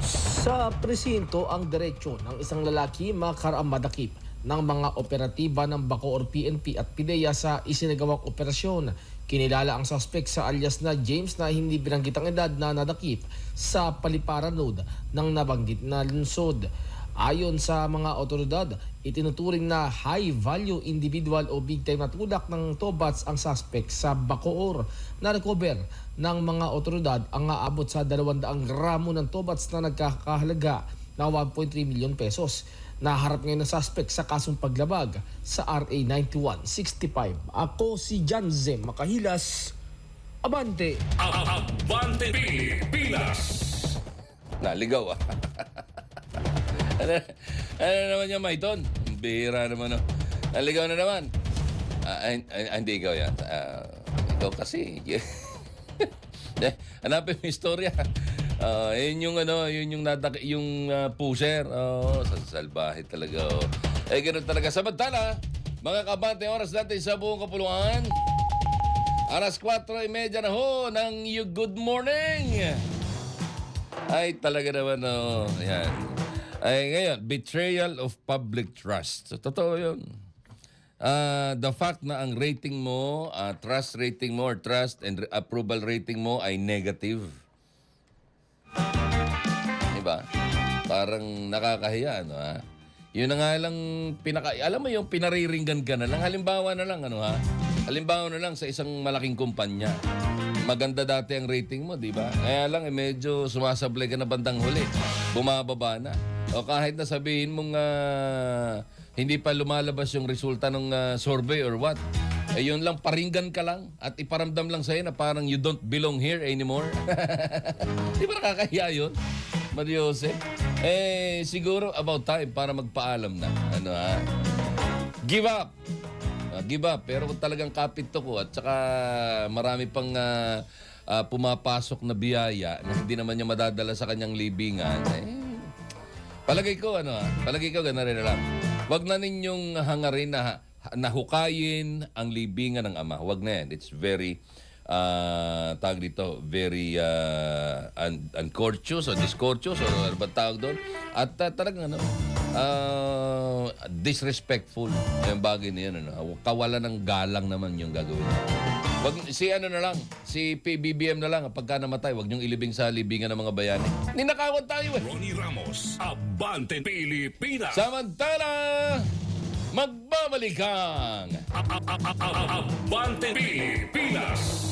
Sa presinto ang diretsyo ng isang lalaki makaramadakip ng mga operatiba ng Bacoor PNP at PIDEA sa isinagawang operasyon. Kinilala ang suspect sa alias na James na hindi binanggit ang edad na nadakip sa paliparan road ng nabanggit na lungsod. Ayon sa mga otoridad, itinuturing na high-value individual o big-time na tulak ng tobats ang suspect sa Bacoor. Na-recover ng mga otoridad ang aabot sa 200 gramo ng tobats na nagkakahalaga na 1.3 milyon pesos. Naharap ngayon ng suspect sa kasong paglabag sa RA 9165. Ako si Janze Macahilas, Abante! Abante Pilipinas. Naligaw ah. Ano naman yung Maiton? Bihira naman oh. Naligaw na naman. Hindi ikaw yan. Ikaw kasi. Hanapin mo yung istorya. Yun yung pusher. Salbahe talaga. Ganun talaga. Samantala, mga kabante, oras natin sa buong kapuluan. Alas 4:30 na ho ng Good Morning. Ay, talaga naman, yan. Ay, ngayon, betrayal of public trust. So, totoo yun. The fact na ang rating mo, trust rating mo or trust and approval rating mo ay negative. Diba? Parang nakakahiya, ano ha? Yun na nga lang alam mo yung pinariringgan ka na lang. Halimbawa na lang, Halimbawa na lang sa isang malaking kumpanya. Maganda dati ang rating mo, di ba? Kaya lang, medyo sumasablay ka na bandang huli. Bumababa na. O kahit na sabihin mong hindi pa lumalabas yung resulta ng survey or what, yun lang, paringgan ka lang at iparamdam lang sa'yo na parang you don't belong here anymore. Di ba nakakahiya yun? Mariose? Siguro about time para magpaalam na. Give up! Give up. Pero kung talagang kapit to ko at saka marami pang pumapasok na biyaya na hindi naman niya madadala sa kanyang libingan, palagay ko, ganun rin lang. Huwag na ninyong hangarin na nahukayin ang libingan ng ama. Huwag na yan. It's very, tawag dito, very uncourteous o discourteous o ano ba tawag doon. At talagang disrespectful yung bagay na yun. Kawalan ng galang naman yung gagawin. Wag, si PBBM na lang, pagka namatay, wag niyong ilibing sa libingan ng mga bayani. Ninakawan tayo eh. Ronnie Ramos, Abante Pilipinas. Samantala, magbabalik ang Abante Pilipinas.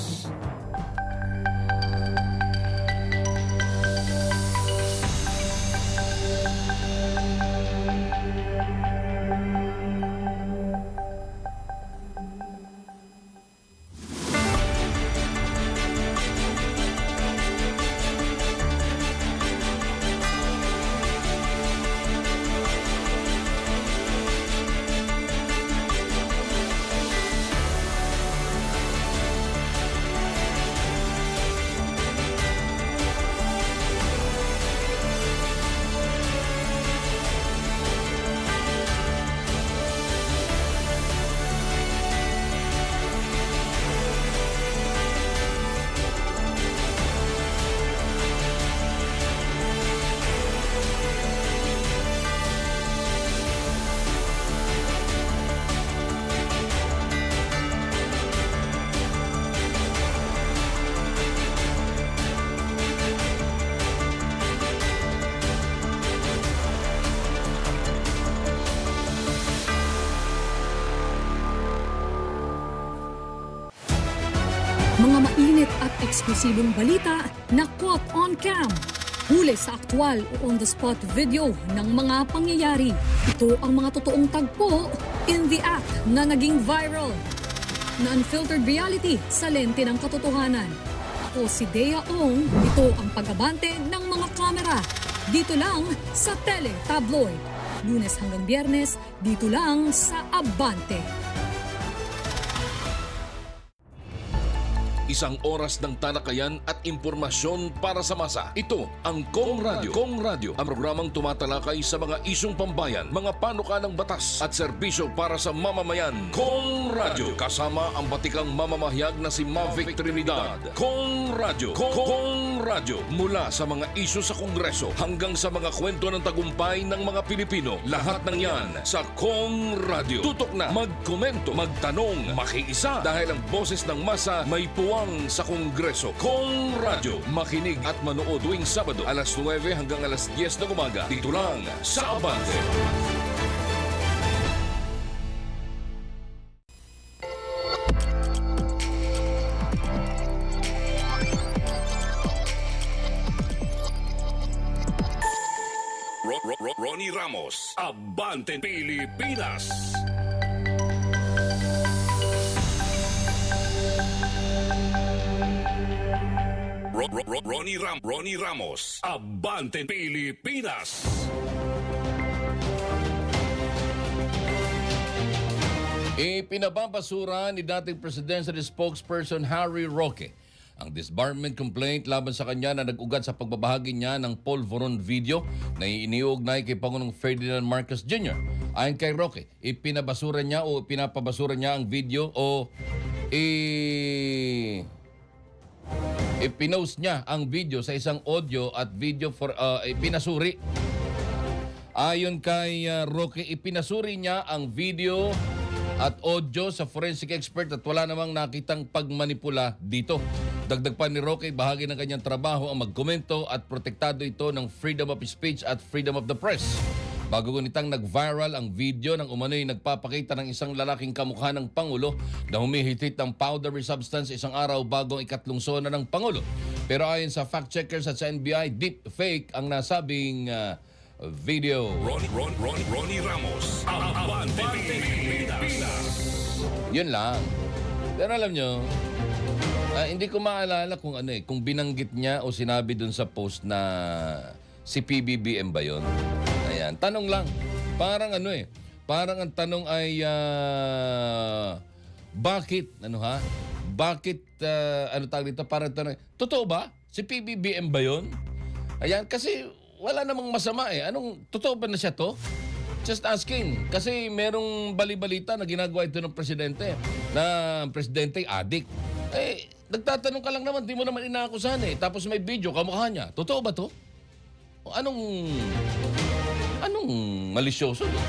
Mga mainit at eksklusibong balita na caught on cam. Huli sa aktwal o on-the-spot video ng mga pangyayari. Ito ang mga totoong tagpo in the act na naging viral. na unfiltered reality sa lente ng katotohanan. Ako si Dea Ong, ito ang pag-abante ng mga kamera. Dito lang sa Tele Tabloid. Lunes hanggang Biyernes, dito lang sa Abante. Isang oras ng talakayan at impormasyon para sa masa. Ito ang Kong Radio. Kong Radio, ang programang tumatalakay sa mga isyong pambayan, mga panukalang batas at serbisyo para sa mamamayan. Kong Radio, kasama ang batikang mamamahayag na si Mavic Trinidad. Kong Radio. Kong Radio, mula sa mga isyu sa Kongreso hanggang sa mga kwento ng tagumpay ng mga Pilipino. Lahat ng yan sa Kong Radio. Tutok na, magkomento, magtanong, makiisa dahil ang boses ng masa may puwang sa Kongreso. Kong Radio, makinig at manood tuwing Sabado alas 9 hanggang alas 10 ng umaga. Dito lang sa Abante. Ronnie Ramos, Abante Pilipinas. Ronnie Ramos, Abante Pilipinas. Ipinababasura ni dating presidential spokesperson Harry Roque ang disbarment complaint laban sa kanya na nag-ugat sa pagbabahagi niya ng polvoron video na iniugnay kay Pangulong Ferdinand Marcos Jr. Ayon kay Roque, ipinabasura niya o pinapabasura niya ang video o ipinost niya ang video sa isang audio at video for ipinasuri. Ayon kay Roque, ipinasuri niya ang video at audio sa forensic expert at wala namang nakitang pagmanipula dito. Dagdag pa ni Roque, bahagi ng kanyang trabaho ang magkomento at protektado ito ng freedom of speech at freedom of the press. Bago gunitang nag-viral ang video ng umano'y nagpapakita ng isang lalaking kamukha ng Pangulo na humihitit ng powdery substance isang araw bago ang ikatlong sona ng Pangulo. Pero ayon sa fact-checkers at sa NBI, deep fake ang nasabing video. Ronnie Ramos, Abante Pilipinas. Yun lang. Pero alam nyo, hindi ko maalala kung kung binanggit niya o sinabi dun sa post na si PBBM ba yun? Ayan, tanong lang. Parang parang ang tanong ay bakit, bakit, tawag dito, parang tanong, totoo ba? Si PBBM ba yun? Ayan, kasi wala namang masama totoo ba na siya to? Just asking. Kasi merong bali-balita na ginagawa ito ng presidente na ang presidente ay addict. Nagtatanong ka lang naman, di mo naman inaakusahan Tapos may video, kamukha niya. Totoo ba to? Anong malisyoso doon?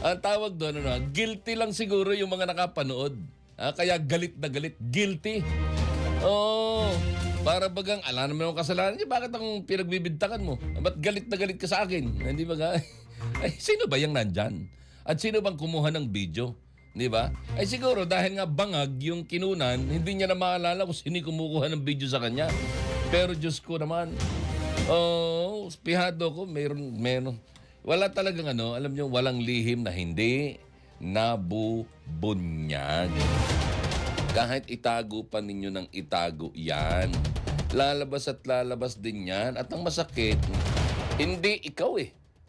Ang tawag doon, guilty lang siguro yung mga nakapanood. Kaya galit na galit. Guilty. Para bagang, ala naman ang kasalanan niya, bakit ang pinagbibintangan mo? Ba't galit na galit ka sa akin? Hindi ba nga? Ay, sino ba yung nandyan? At sino bang kumuha ng video? Di ba? Ay siguro dahil nga bangag yung kinunan, hindi niya na maalala kung sino kumukuha ng video sa kanya. Pero Diyos ko naman, pihado ko, meron. Wala talagang alam niyo, walang lihim na hindi nabubunyag. Kahit itago pa ninyo ng itago yan, lalabas at lalabas din yan. At ang masakit, hindi ikaw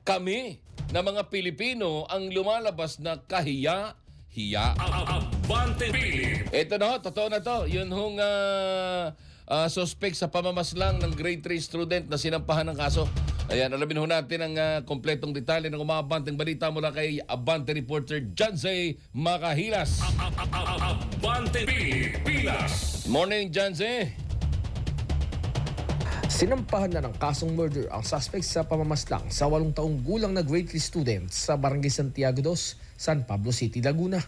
kami na mga Pilipino ang lumalabas na kahiya. Abante Pilipinas. Ito na totoo na to. Yun hong suspect sa pamamaslang ng grade 3 student na sinampahan ng kaso. Ayan, alamin ho natin ang kompletong detalye ng umabanteng balita mula kay Abante reporter John Zay Makahilas. Abante Pilipinas. Morning, John Zay. Sinampahan na ng kasong murder ang suspect sa pamamaslang sa 8 taong gulang na grade 3 student sa Barangay Santiago 2, San Pablo City, Laguna.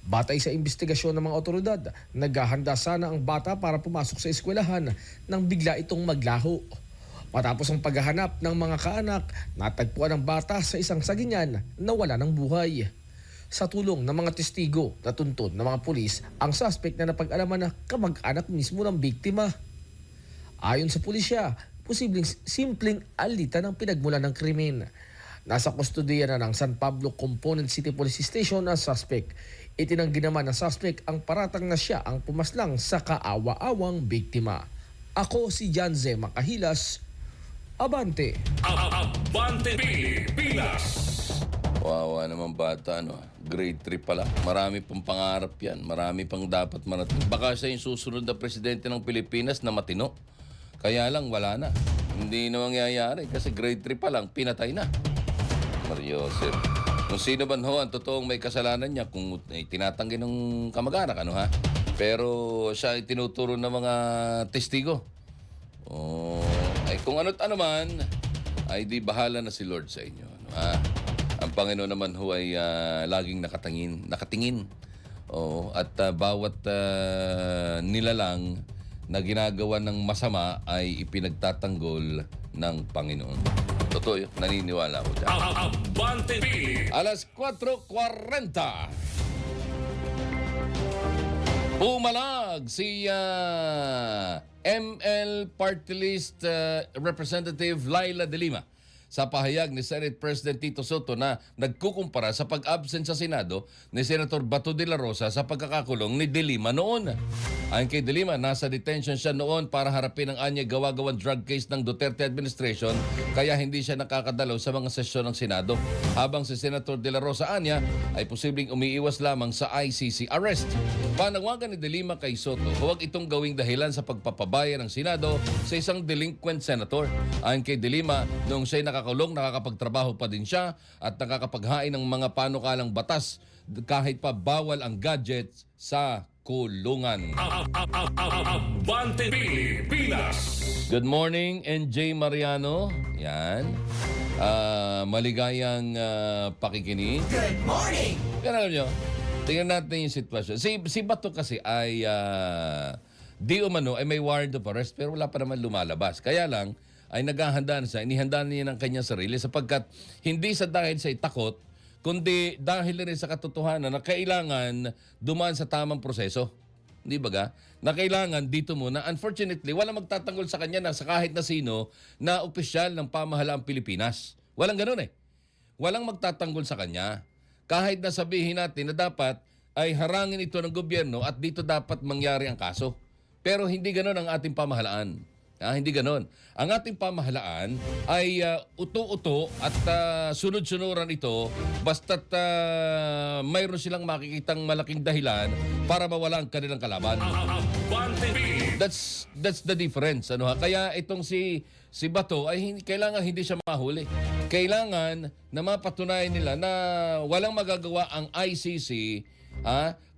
Batay sa investigasyon ng mga otoridad, naghahanda sana ang bata para pumasok sa eskwelahan nang bigla itong maglaho. Matapos ang paghahanap ng mga kaanak, natagpuan ang bata sa isang sagingan na wala ng buhay. Sa tulong ng mga testigo na tuntun ng mga pulis, ang suspect na napag-alaman na kamag-anak mismo ng biktima. Ayon sa pulisya, posibleng simpleng alitan ang pinagmulan ng krimen. Nasa kustodiya na ng San Pablo Component City Police Station ang suspect. Itinanggi naman ng suspect ang paratang na siya ang pumaslang sa kaawa-awang biktima. Ako si Janze Makahilas, Abante. Abante Pilipinas! Wawa naman bata, ano? Grade 3 pala. Marami pang pangarap yan. Marami pang dapat marating. Baka siya yung susunod na presidente ng Pilipinas na matino. Kaya lang, wala na. Hindi na mangyayari kasi grade 3 pa lang, pinatay na. Mariosep. Kung sino man ho ang totoong may kasalanan niya, kung tinatanggi ng kamag-anak, ano ha? Pero siya ay tinuturo ng mga testigo. Ay kung ano't ano man, ay di bahala na si Lord sa inyo. Ano ha? Ang Panginoon naman ho ay laging nakatingin. At bawat nilalang na ginagawa ng masama ay ipinagtatanggol ng Panginoon. Totoo yun. Naniniwala ako dyan. Abante Alas 4:40. Pumalag si ML Party List Representative Laila De Lima sa pahayag ni Senate President Tito Soto na nagkukumpara sa pag-absent sa Senado ni Senator Bato de la Rosa sa pagkakakulong ni De Lima noon. Ayon kay De Lima, nasa detention siya noon para harapin ang anya gawa-gawang drug case ng Duterte administration kaya hindi siya nakakadalaw sa mga sesyon ng Senado. Habang si Senator de la Rosa anya ay posibleng umiiwas lamang sa ICC arrest. Panawagan ni De Lima kay Soto, huwag itong gawing dahilan sa pagpapabaya ng Senado sa isang delinquent senator. Ayon kay De Lima, noong siya'y nakakulong, nakakapagtrabaho pa din siya at nakakapaghain ng mga panukalang batas kahit pa bawal ang gadgets sa kulungan. Abante Pilipinas! Good morning, NJ Mariano. Yan. Maligayang pakikinig. Good morning. Pero alam nyo, tingnan natin yung sitwasyon. Si Bato kasi ay di umano ay may warrant of arrest pero wala pa naman lumalabas. Kaya lang ay naghahanda na siya, inihanda niya ng kanyang sarili sapagkat hindi sa dahil sa takot, kundi dahil rin sa katotohanan na kailangan dumaan sa tamang proseso. Hindi ba ga? Na kailangan dito muna. Unfortunately, walang magtatanggol sa kanya na sa kahit na sino na opisyal ng pamahalaang Pilipinas. Walang ganun eh. Walang magtatanggol sa kanya. Kahit na sabihin natin na dapat ay harangin ito ng gobyerno at dito dapat mangyari ang kaso. Pero hindi ganun ang ating pamahalaan. Hindi ganon. Ang ating pamahalaan ay uto-uto at sunod-sunuran ito basta't mayroon silang makikitang malaking dahilan para mawala ang kanilang kalaban. That's the difference. Ano ha? Kaya itong si Bato ay kailangan hindi siya mahuli. Kailangan na mapatunayan nila na walang magagawa ang ICC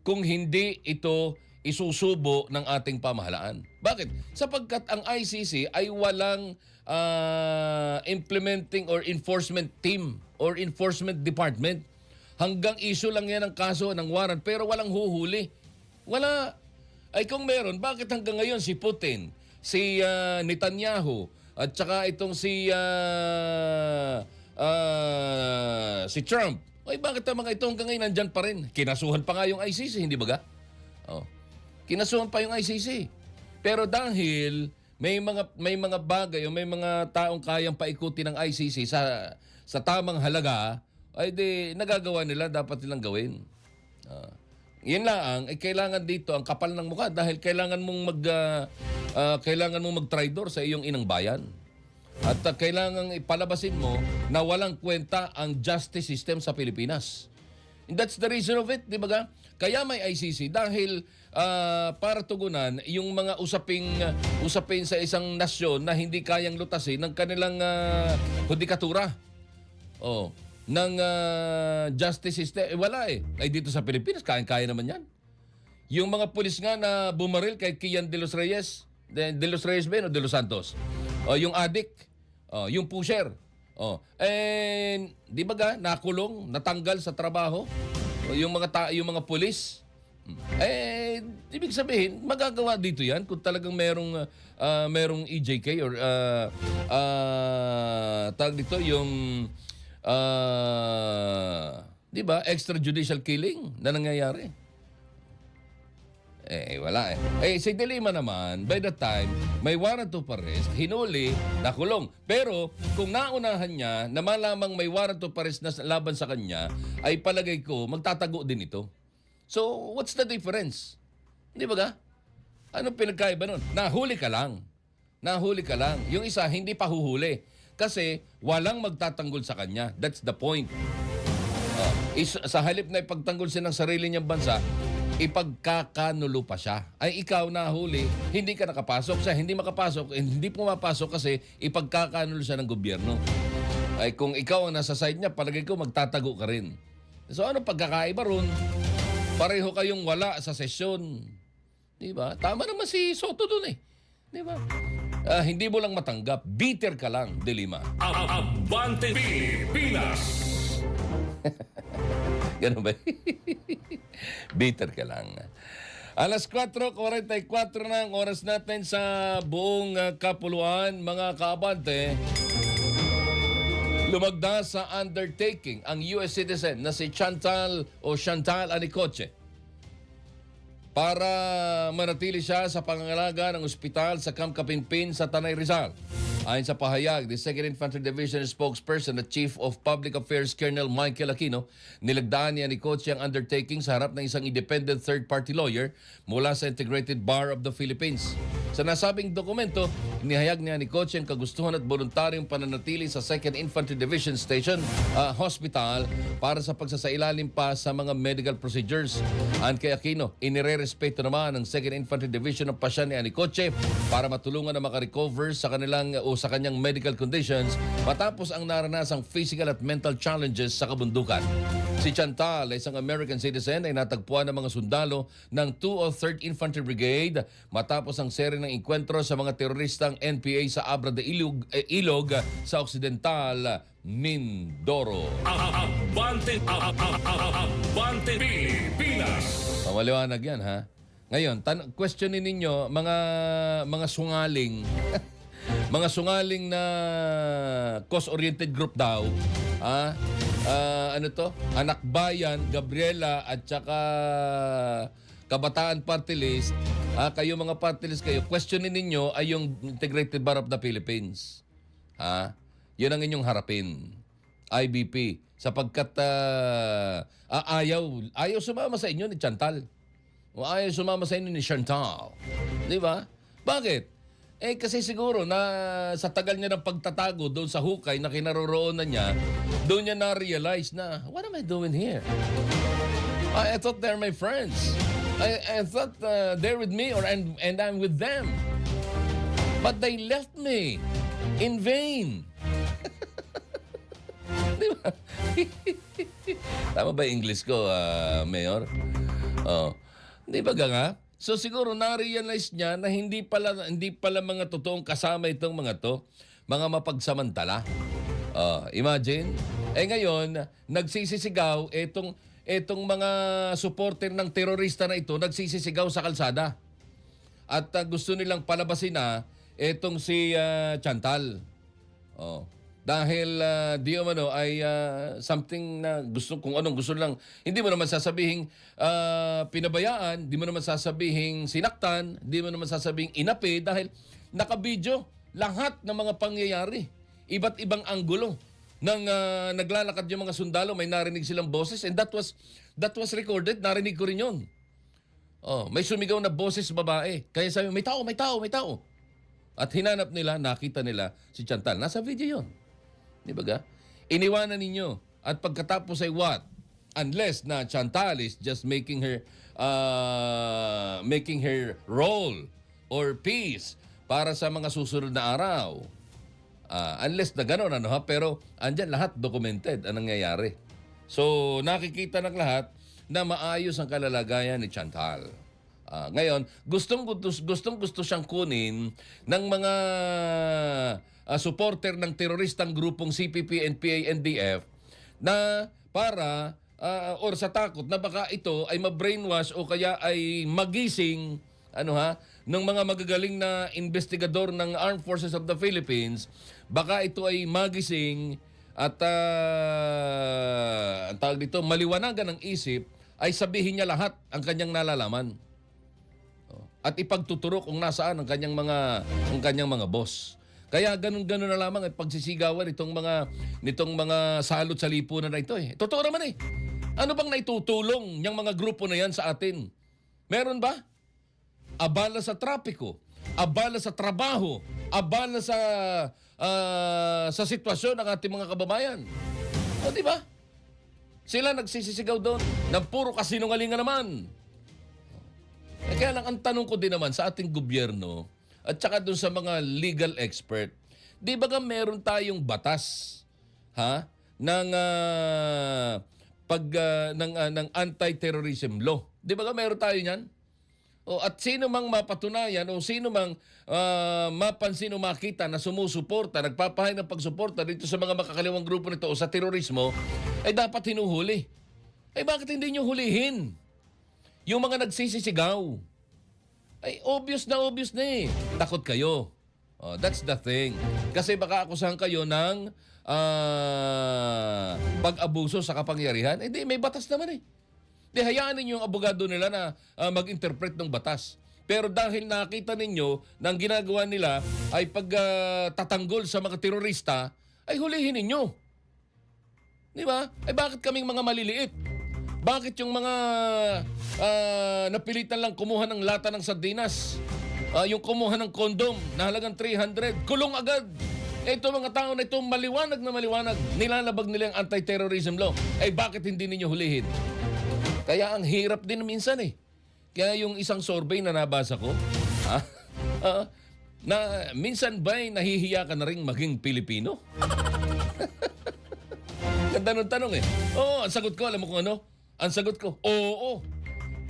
kung hindi ito isusubo ng ating pamahalaan. Bakit? Sapagkat ang ICC ay walang implementing or enforcement team or enforcement department. Hanggang issue lang yan ang kaso ng warrant pero walang huhuli. Wala. Ay kung meron, bakit hanggang ngayon si Putin, si Netanyahu, at saka itong si Trump, ay bakit ang mga ito hanggang ngayon nandyan pa rin? Kinasuhan pa nga yung ICC, hindi ba ga? Kinasuhan pa yung ICC. Pero dahil may mga bagay o may mga taong kayang paikuti ng ICC sa tamang halaga, ay di nagagawa nila, dapat nilang gawin. Yan lang, ay kailangan dito ang kapal ng mukha dahil kailangan mong mag-tridor sa iyong inang bayan. At kailangan ipalabasin mo na walang kwenta ang justice system sa Pilipinas. And that's the reason of it, di ba ga? Kaya may ICC dahil para tugunan yung mga usapin sa isang nasyon na hindi kayang lutasin ng kanilang hudikatura. Ng justice system. Wala eh. Ay dito sa Pilipinas, kaya naman yan. Yung mga pulis nga na bumaril kay Kian de los Reyes, de los Reyes ba yun, o de los Santos? Yung addict, yung pusher. Di ba ga, nakulong, natanggal sa trabaho, yung mga pulis. Ibig sabihin, magagawa dito yan kung talagang merong EJK or tawag dito yung di ba, extrajudicial killing na nangyayari. Wala eh. Si De Lima naman, by the time, may warrant of arrest, hinuli, nakulong. Pero kung naunahan niya na malamang may warrant of arrest na laban sa kanya, ay palagay ko, magtatago din ito. So, what's the difference? Di ba ga? Anong pinagkaiba nun? Nahuli ka lang. Nahuli ka lang. Yung isa, hindi pa huhuli. Kasi walang magtatanggol sa kanya. That's the point. Sa halip na ipagtanggol siya ng sarili niyang bansa, ipagkakanulo pa siya. Ay ikaw nahuli, hindi ka nakapasok. Siya hindi makapasok, hindi pumapasok kasi ipagkakanulo siya ng gobyerno. Ay kung ikaw ang nasa side niya, palagay ko magtatago ka rin. So ano pagkakaiba ron? Pareho kayong wala sa sesyon. Di ba? Tama naman si Soto dun eh. Di ba? Hindi mo lang matanggap. Bitter ka lang, De Lima. Abante Pilipinas! Ganun ba? Bitter ka lang. Alas 4:44 na ang oras natin sa buong kapuluan, mga kaabante. Lumagda sa undertaking ang US citizen na si Chantal Anicoche para manatili siya sa pangangalaga ng ospital sa Camp Kapinpin sa Tanay Rizal. Ayon sa pahayag, the 2nd Infantry Division spokesperson at Chief of Public Affairs Colonel Michael Aquino, nilagdaan ni Anicoche ang undertaking sa harap ng isang independent third-party lawyer mula sa Integrated Bar of the Philippines. Sa nasabing dokumento, inihayag ni Anicoche ang kagustuhan at voluntaryong pananatili sa 2nd Infantry Division Station Hospital para sa pagsasailalim pa sa mga medical procedures. Ayon kay Aquino, inirerespeto naman ng 2nd Infantry Division ang pasya ni Anicoche para matulungan na makarecover sa kanyang medical conditions matapos ang naranasang physical at mental challenges sa kabundukan. Si Chantal, isang American citizen, ay natagpuan ng mga sundalo ng 203rd Infantry Brigade matapos ang seri ng enkwentro sa mga teroristang NPA sa Abra de Ilog sa Occidental Mindoro. Abante Pilipinas! Maliwanag yan, ha? Ngayon, questionin ninyo mga sungaling mga sungaling na cause-oriented group daw. Ano to? Anak Bayan, Gabriela at saka Kabataan Party List. Kayo mga party list kayo, questionin ninyo ay yung Integrated Bar of the Philippines. Yun ang inyong harapin. IBP. Sapagkat ayaw sumama sa inyo ni Chantal. O ayaw sumama sa inyo ni Chantal. Di ba? Bakit? Kasi siguro na sa tagal niya ng pagtatago doon sa hukay na kinaroroonan niya, doon niya na-realize na, what am I doing here? I thought they're my friends. I thought they're with me and I'm with them. But they left me in vain. Di ba? Tama ba yung English ko, Mayor? Di ba nga? So siguro na-realize niya na hindi pala mga totoong kasama itong mga to, mga mapagsamantala. Imagine, ngayon nagsisisigaw etong mga supporter ng terorista na ito, nagsisisigaw sa kalsada. At gusto nilang palabasin na etong si Chantal. Dahil di umano ay something na kung anong gusto lang. Hindi mo naman sasabihin pinabayaan, di mo naman sasabihin sinaktan, di mo naman sasabihin inapi dahil nakabidyo lahat ng mga pangyayari. Iba't ibang anggulo ng naglalakad yung mga sundalo, may narinig silang boses and that was recorded, narinig ko rin yun. May sumigaw na boses babae. Kaya sabi, may tao. At hinanap nila, nakita nila si Chantal. Nasa video yun. Di ba ga? Iniwanan ninyo. At pagkatapos ay what? Unless na Chantal is just making her role or peace para sa mga susunod na araw. Unless na gano'n, pero andyan lahat documented ang nangyayari. So, nakikita ng lahat na maayos ang kalalagayan ni Chantal. Ngayon, gustong-gusto siyang kunin ng mga supporter ng teroristang grupong CPP, NPA, NDF na para or sa takot na baka ito ay ma-brainwash o kaya ay magising ng mga magagaling na investigador ng Armed Forces of the Philippines, baka ito ay magising at ang tawag dito, maliwanagan ng isip ay sabihin niya lahat ang kanyang nalalaman. at ipagtuturo kung nasaan ang kanyang mga boss. Kaya ganun-ganun na lamang at pagsisigawan nitong mga salot sa lipunan na ito eh. Totoo naman eh. Ano bang naitutulong yung mga grupo na yan sa atin? Meron ba? Abala sa trapiko, abala sa trabaho, abala sa sitwasyon ng ating mga kababayan. O di ba? Sila nagsisisigaw doon na puro kasinungalingan naman. Kaya lang ang tanong ko din naman sa ating gobyerno at saka doon sa mga legal expert, di ba meron tayong batas ng ng anti-terrorism law? Di ba meron tayo niyan? O at sino mang mapatunayan o sino mang mapansin o makita na sumusuporta, nagpapahay ng pagsuporta dito sa mga makakaliwang grupo nito o sa terorismo, ay dapat hinuhuli. Ay bakit hindi nyo hulihin? Yung mga nagsisisigaw. Ay obvious na eh. Takot kayo. Oh, that's the thing. Kasi baka akusahan kayo ng pag-abuso sa kapangyarihan. Hindi, may batas naman eh. Di hayaan ninyo yung abogado nila na mag-interpret ng batas. Pero dahil nakita ninyo na ang ginagawa nila ay pagtatanggol sa mga terorista, ay hulihin ninyo. Di ba? Ay bakit kaming mga maliliit? Bakit yung mga napilitan lang kumuha ng lata ng sardinas, yung kumuha ng kondom na halagang 300, kulong agad? Ito mga tao na ito maliwanag na maliwanag, nilalabag nila ang anti-terrorism law. Ay bakit hindi ninyo hulihin? Kaya ang hirap din minsan eh. Kaya yung isang survey na nabasa ko, na minsan ba'y nahihiya ka na rin maging Pilipino? Ganda ng tanong eh. Oo, ang sagot ko, alam mo kung ano? Ang sagot ko, oo.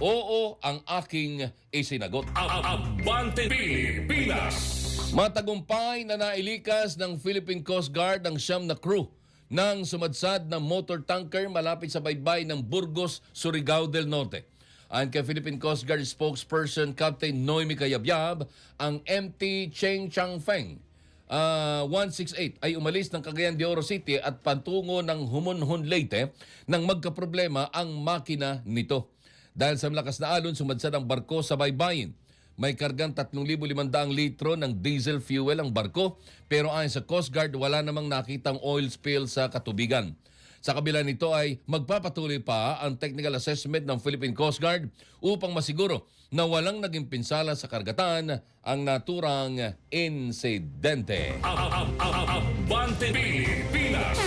Oo ang aking isinagot. Abante Pilipinas! Matagumpay na nailikas ng Philippine Coast Guard ang 9 na crew ng sumadsad na motor tanker malapit sa baybay ng Burgos, Surigao del Norte. Ayon kay Philippine Coast Guard spokesperson Captain Noemi Cayabyab, ang MT Cheng Chang Feng 168 ay umalis ng Cagayan de Oro City at patungo ng Humonhon Leyte nang magkaproblema ang makina nito. Dahil sa malakas na alon, sumadsad ang barko sa baybayin. May kargang 3,500 litro ng diesel fuel ang barko, pero ayon sa Coast Guard, wala namang nakitang oil spill sa katubigan. Sa kabila nito ay magpapatuloy pa ang technical assessment ng Philippine Coast Guard upang masiguro na walang naging pinsala sa karagatan ang naturang insidente. Abante Pilipinas!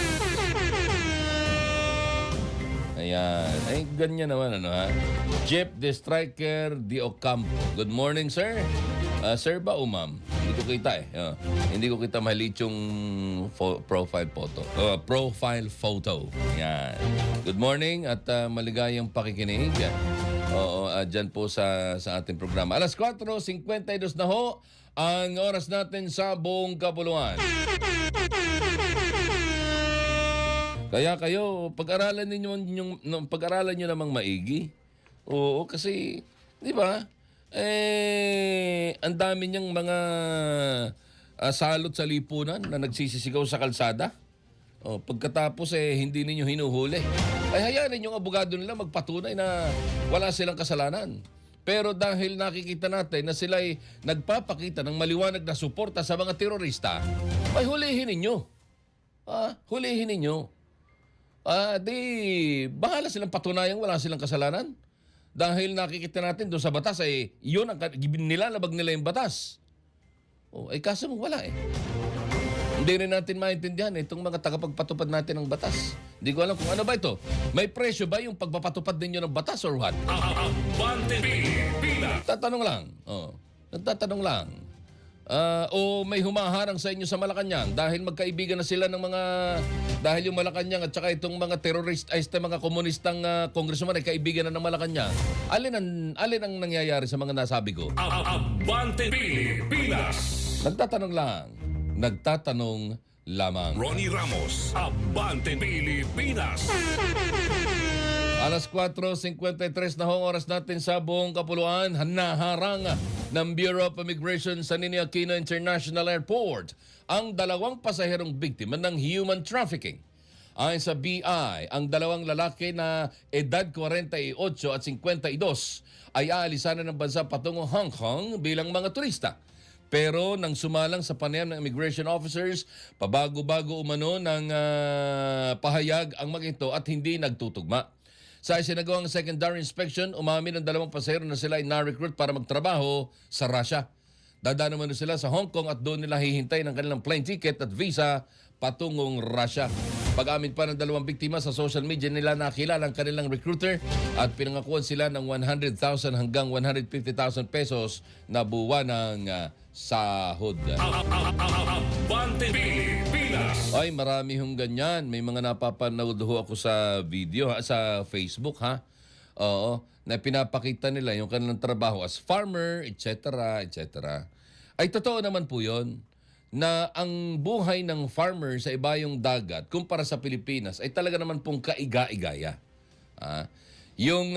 Ayan. Ay, ganyan naman, Jeep the Striker de Ocampo. Good morning, sir. Sir ba o ma'am? Hindi ko kita eh. Hindi ko kita mahalit yung profile photo. Profile photo. Yan. Good morning at maligayang pakikinig. Oo, dyan po sa ating programa. Alas 4:52 na ho ang oras natin sa buong kapuluan. Kaya kayo, pag-aralan nyo namang maigi. Oo, kasi, di ba? Ang dami niyang mga salot sa lipunan na nagsisisigaw sa kalsada. Pagkatapos hindi ninyo hinuhuli. Ay hayaan yung abogado nila magpatunay na wala silang kasalanan. Pero dahil nakikita natin na sila ay nagpapakita ng maliwanag na suporta sa mga terorista, ay hulihin ninyo. Hulihin ninyo. Di bahala silang patunayang wala silang kasalanan. Dahil nakikita natin doon sa batas yun ang nilalabag nila yung batas. Kaso wala eh. Hindi rin natin maintindihan itong mga tagapagpatupad natin ng batas. Hindi ko alam kung ano ba ito. May presyo ba yung pagpapatupad ninyo ng batas or what? Abante Pilipinas! Tatanong lang. Nagtatanong lang. O may humaharang sa inyo sa Malacanang dahil magkaibigan na sila ng dahil yung Malacanang at saka itong mga terrorist mga komunistang congressman ay kaibigan na ng Malacanang. Alin ang nangyayari sa mga nasabi ko? Abante Pilipinas! Nagtatanong lang. Nagtatanong lamang. Ronnie Ramos, Abante Pilipinas! Alas 4:53 na ho oras natin sa buong kapuluan. Naharang ng Bureau of Immigration sa Ninoy Aquino International Airport ang 2 pasaherong biktima ng human trafficking. Ayon sa BI, ang dalawang lalaki na edad 48 at 52 ay aalisan na ng bansa patungong Hong Kong bilang mga turista. Pero nang sumalang sa panayam ng immigration officers, pabago-bago umano ng pahayag ang mga ito at hindi nagtutugma. Sa isinagawang secondary inspection, umamin ang dalawang pasahero na sila ay na-recruit para magtrabaho sa Russia. Dadaan naman sila sa Hong Kong at doon nila hihintay ng kanilang plane ticket at visa patungong Russia. Pag-amin pa ng dalawang biktima sa social media nila nakilala ang kanilang recruiter at pinangakuan sila ng 100,000 hanggang 150,000 pesos na buwanang sahod. Abante Pilipinas. Ay, marami hong ganyan. May mga napapanood ho ako sa video, sa Facebook, ha? Oo, na pinapakita nila yung kanilang trabaho as farmer, etc., etc. Ay, totoo naman po yun na ang buhay ng farmer sa ibayong dagat kumpara sa Pilipinas ay talaga naman pong kaiga-igaya. Yung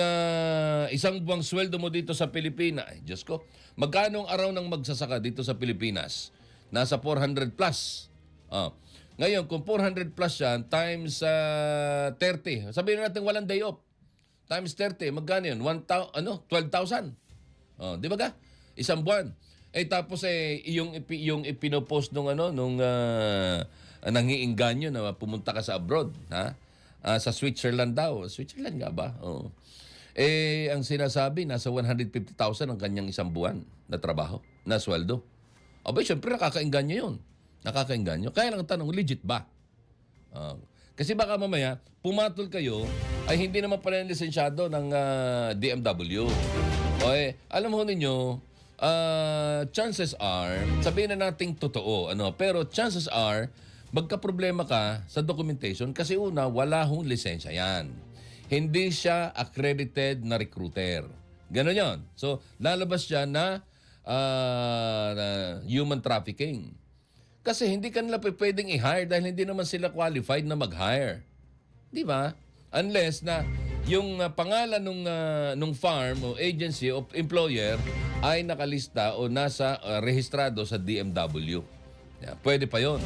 isang buwang sweldo mo dito sa Pilipinas, ay Diyos ko, magkano ang araw ng magsasaka dito sa Pilipinas? Nasa 400 plus. Ngayon, kung 400 plus yan, times 30, sabihin natin walang day off, times 30, magkano yun? 12,000. Di ba ka? Isang buwan. Tapos yung ipinopost nung nangiingganyo na pumunta ka sa abroad, ha? Sa Switzerland daw. Switzerland nga ba? Oo. Ang sinasabi, nasa 150,000 ang kanyang isang buwan na trabaho, na sweldo. Abay, syempre nakakaingganyo yun. Nakakaingganyo. Kaya lang tanong, legit ba? Kasi baka mamaya, pumatol kayo, ay hindi naman pala yung lisensyado ng DMW. Alam mo ninyo, chances are, sabihin na nating totoo, pero chances are, magka-problema ka sa documentation kasi una, wala hong lisensya yan. Hindi siya accredited na recruiter. Ganon yon. So, lalabas siya na human trafficking. Kasi hindi kanila pwedeng i-hire dahil hindi naman sila qualified na mag-hire. Di ba? Unless na yung pangalan nung farm o agency o employer ay nakalista o nasa rehistrado sa DMW. Yeah, pwede pa yon.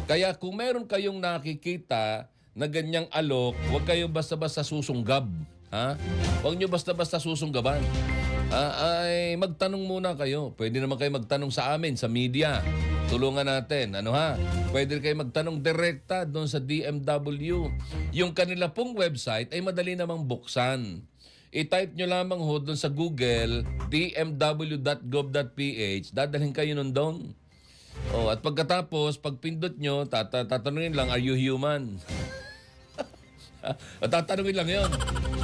Kaya kung meron kayong nakikita na ganyang alok, huwag kayong basta-basta susunggab. Ha? Huwag nyo basta-basta susunggaban. Ay magtanong muna kayo. Pwede naman kayo magtanong sa amin, sa media. Tulungan natin. Pwede kayo magtanong direkta doon sa DMW. Yung kanila pong website ay madali namang buksan. I-type nyo lamang ho doon sa Google, dmw.gov.ph. Dadalhin kayo nun doon. At pagkatapos, pag pindot nyo, tatanungin lang, are you human? Tatanungin lang yon.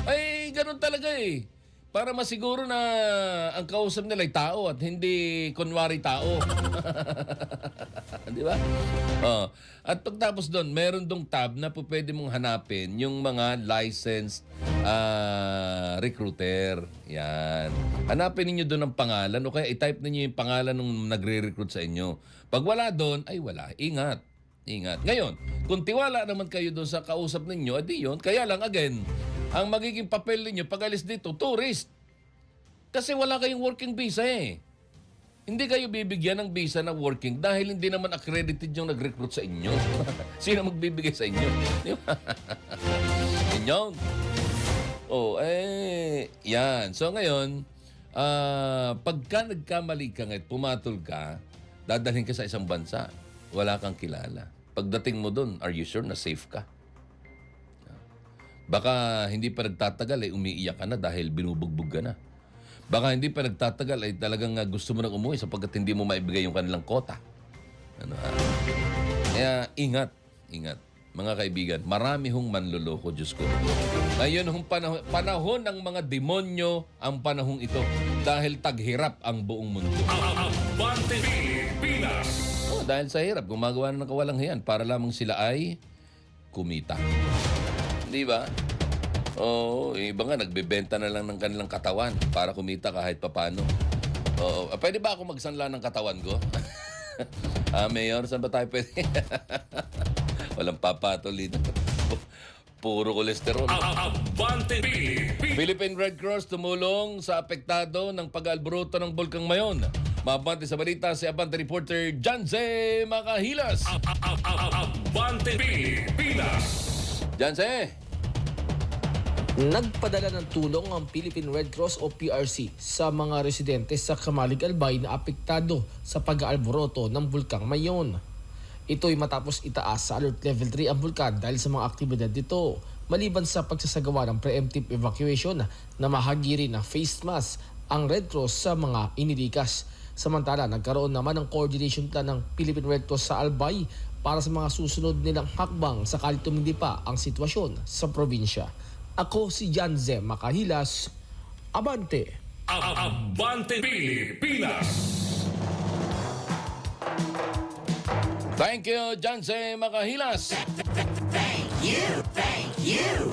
Ay, ganun talaga eh. Para masiguro na ang kausap nila ay tao at hindi kunwari tao. Di ba? At pagtapos doon, meron dong tab na po pwede mong hanapin yung mga licensed recruiter. Yan. Hanapin ninyo doon ang pangalan o kaya i-type ninyo yung pangalan ng nagre-recruit sa inyo. Pag wala doon, ay wala. Ingat. Ingat. Ngayon, kung tiwala naman kayo doon sa kausap ninyo, adi yun. Kaya lang, again, ang magiging papel ninyo pag alis dito, tourist. Kasi wala kayong working visa eh. Hindi kayo bibigyan ng visa na working dahil hindi naman accredited yung nag-recruit sa inyo. Sino magbibigay sa inyo? Di ba? Inyo. Yan. So ngayon, pagka nagkamali ka ngayon, pumatol ka, dadalhin ka sa isang bansa. Wala kang kilala. Pagdating mo doon, are you sure na safe ka? Baka hindi pa nagtatagal ay umiiyak ka na dahil binubugbog ka na. Baka hindi pa nagtatagal ay talagang gusto mo nang umuwi sapagkat hindi mo maibigay yung kanilang kota. Kaya ingat, ingat. Mga kaibigan, marami hong manloloko, Diyos ko. Ngayon hong panahon ng mga demonyo ang panahong ito dahil taghirap ang buong mundo. Abante Pilipinas. Dahil sa hirap, gumagawa na ng kawalang hiyan para lamang sila ay kumita. Di ba? Iba nga, nagbebenta na lang ng kanilang katawan para kumita kahit papano. Pwede ba ako magsanla ng katawan ko? Mayor, saan ba tayo pwede? Walang papatol dito. Puro kolesterol. Abante Pilipinas. Philippine Red Cross tumulong sa apektado ng pag-alboroto ng Bulkang Mayon. Mabante sa balita si Abante reporter Janze Makahilas. Abante Pilipinas. Janse! Nagpadala ng tulong ang Philippine Red Cross o PRC sa mga residente sa Kamalig Albay na apektado sa pag-aalboroto ng Bulkang Mayon. Ito'y matapos itaas sa Alert Level 3 ang bulkan dahil sa mga aktibidad dito, maliban sa pagsasagawa ng preemptive evacuation na mahagi rin ng face mask ang Red Cross sa mga inilikas. Samantala, nagkaroon naman ng coordination plan ng Philippine Red Cross sa Albay para sa mga susunod nilang hakbang sakali tumindi pa ang sitwasyon sa probinsya. Ako si Janze Makahilas, Abante! Abante Pilipinas! Thank you, Janse Makahilas! Thank you.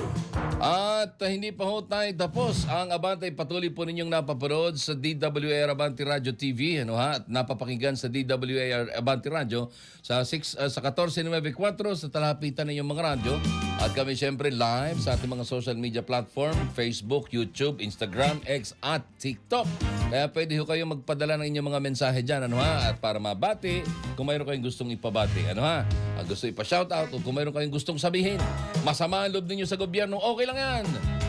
At hindi pa ho tayo tapos. Ang Abante patuloy po ninyong napapanood sa DWAR Abante Radio TV, at napapakinggan sa DWAR Abante Radio sa 1494 sa talapitan ng inyong mga radyo. At kami syempre live sa ating mga social media platform, Facebook, YouTube, Instagram, X at TikTok. Kaya pwede ho kayo magpadala ng inyong mga mensahe dyan, at para mabati kung mayroon kayong gustong ipabati, gusto ipa-shoutout o kung mayroon kayong gustong sabihin. Masama ang loob ninyo sa gobyerno, okay lang yan.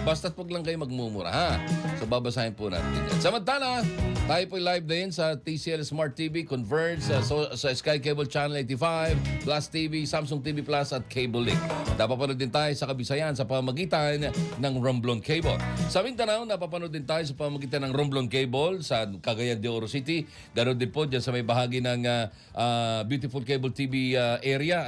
Basta't wag lang kayo magmumura, So babasahin po natin yan. Samantala, tayo po live din sa TCL Smart TV, Converge, sa Sky Cable Channel 85, Plus TV, Samsung TV Plus at Cable Link. Napapanood din tayo sa Kabisayan sa pamamagitan ng Romblon Cable. Sa Mindanao, napapanood din tayo sa pamamagitan ng Romblon Cable sa Cagayan de Oro City. Ganoon din po dyan sa may bahagi ng Beautiful Cable TV area,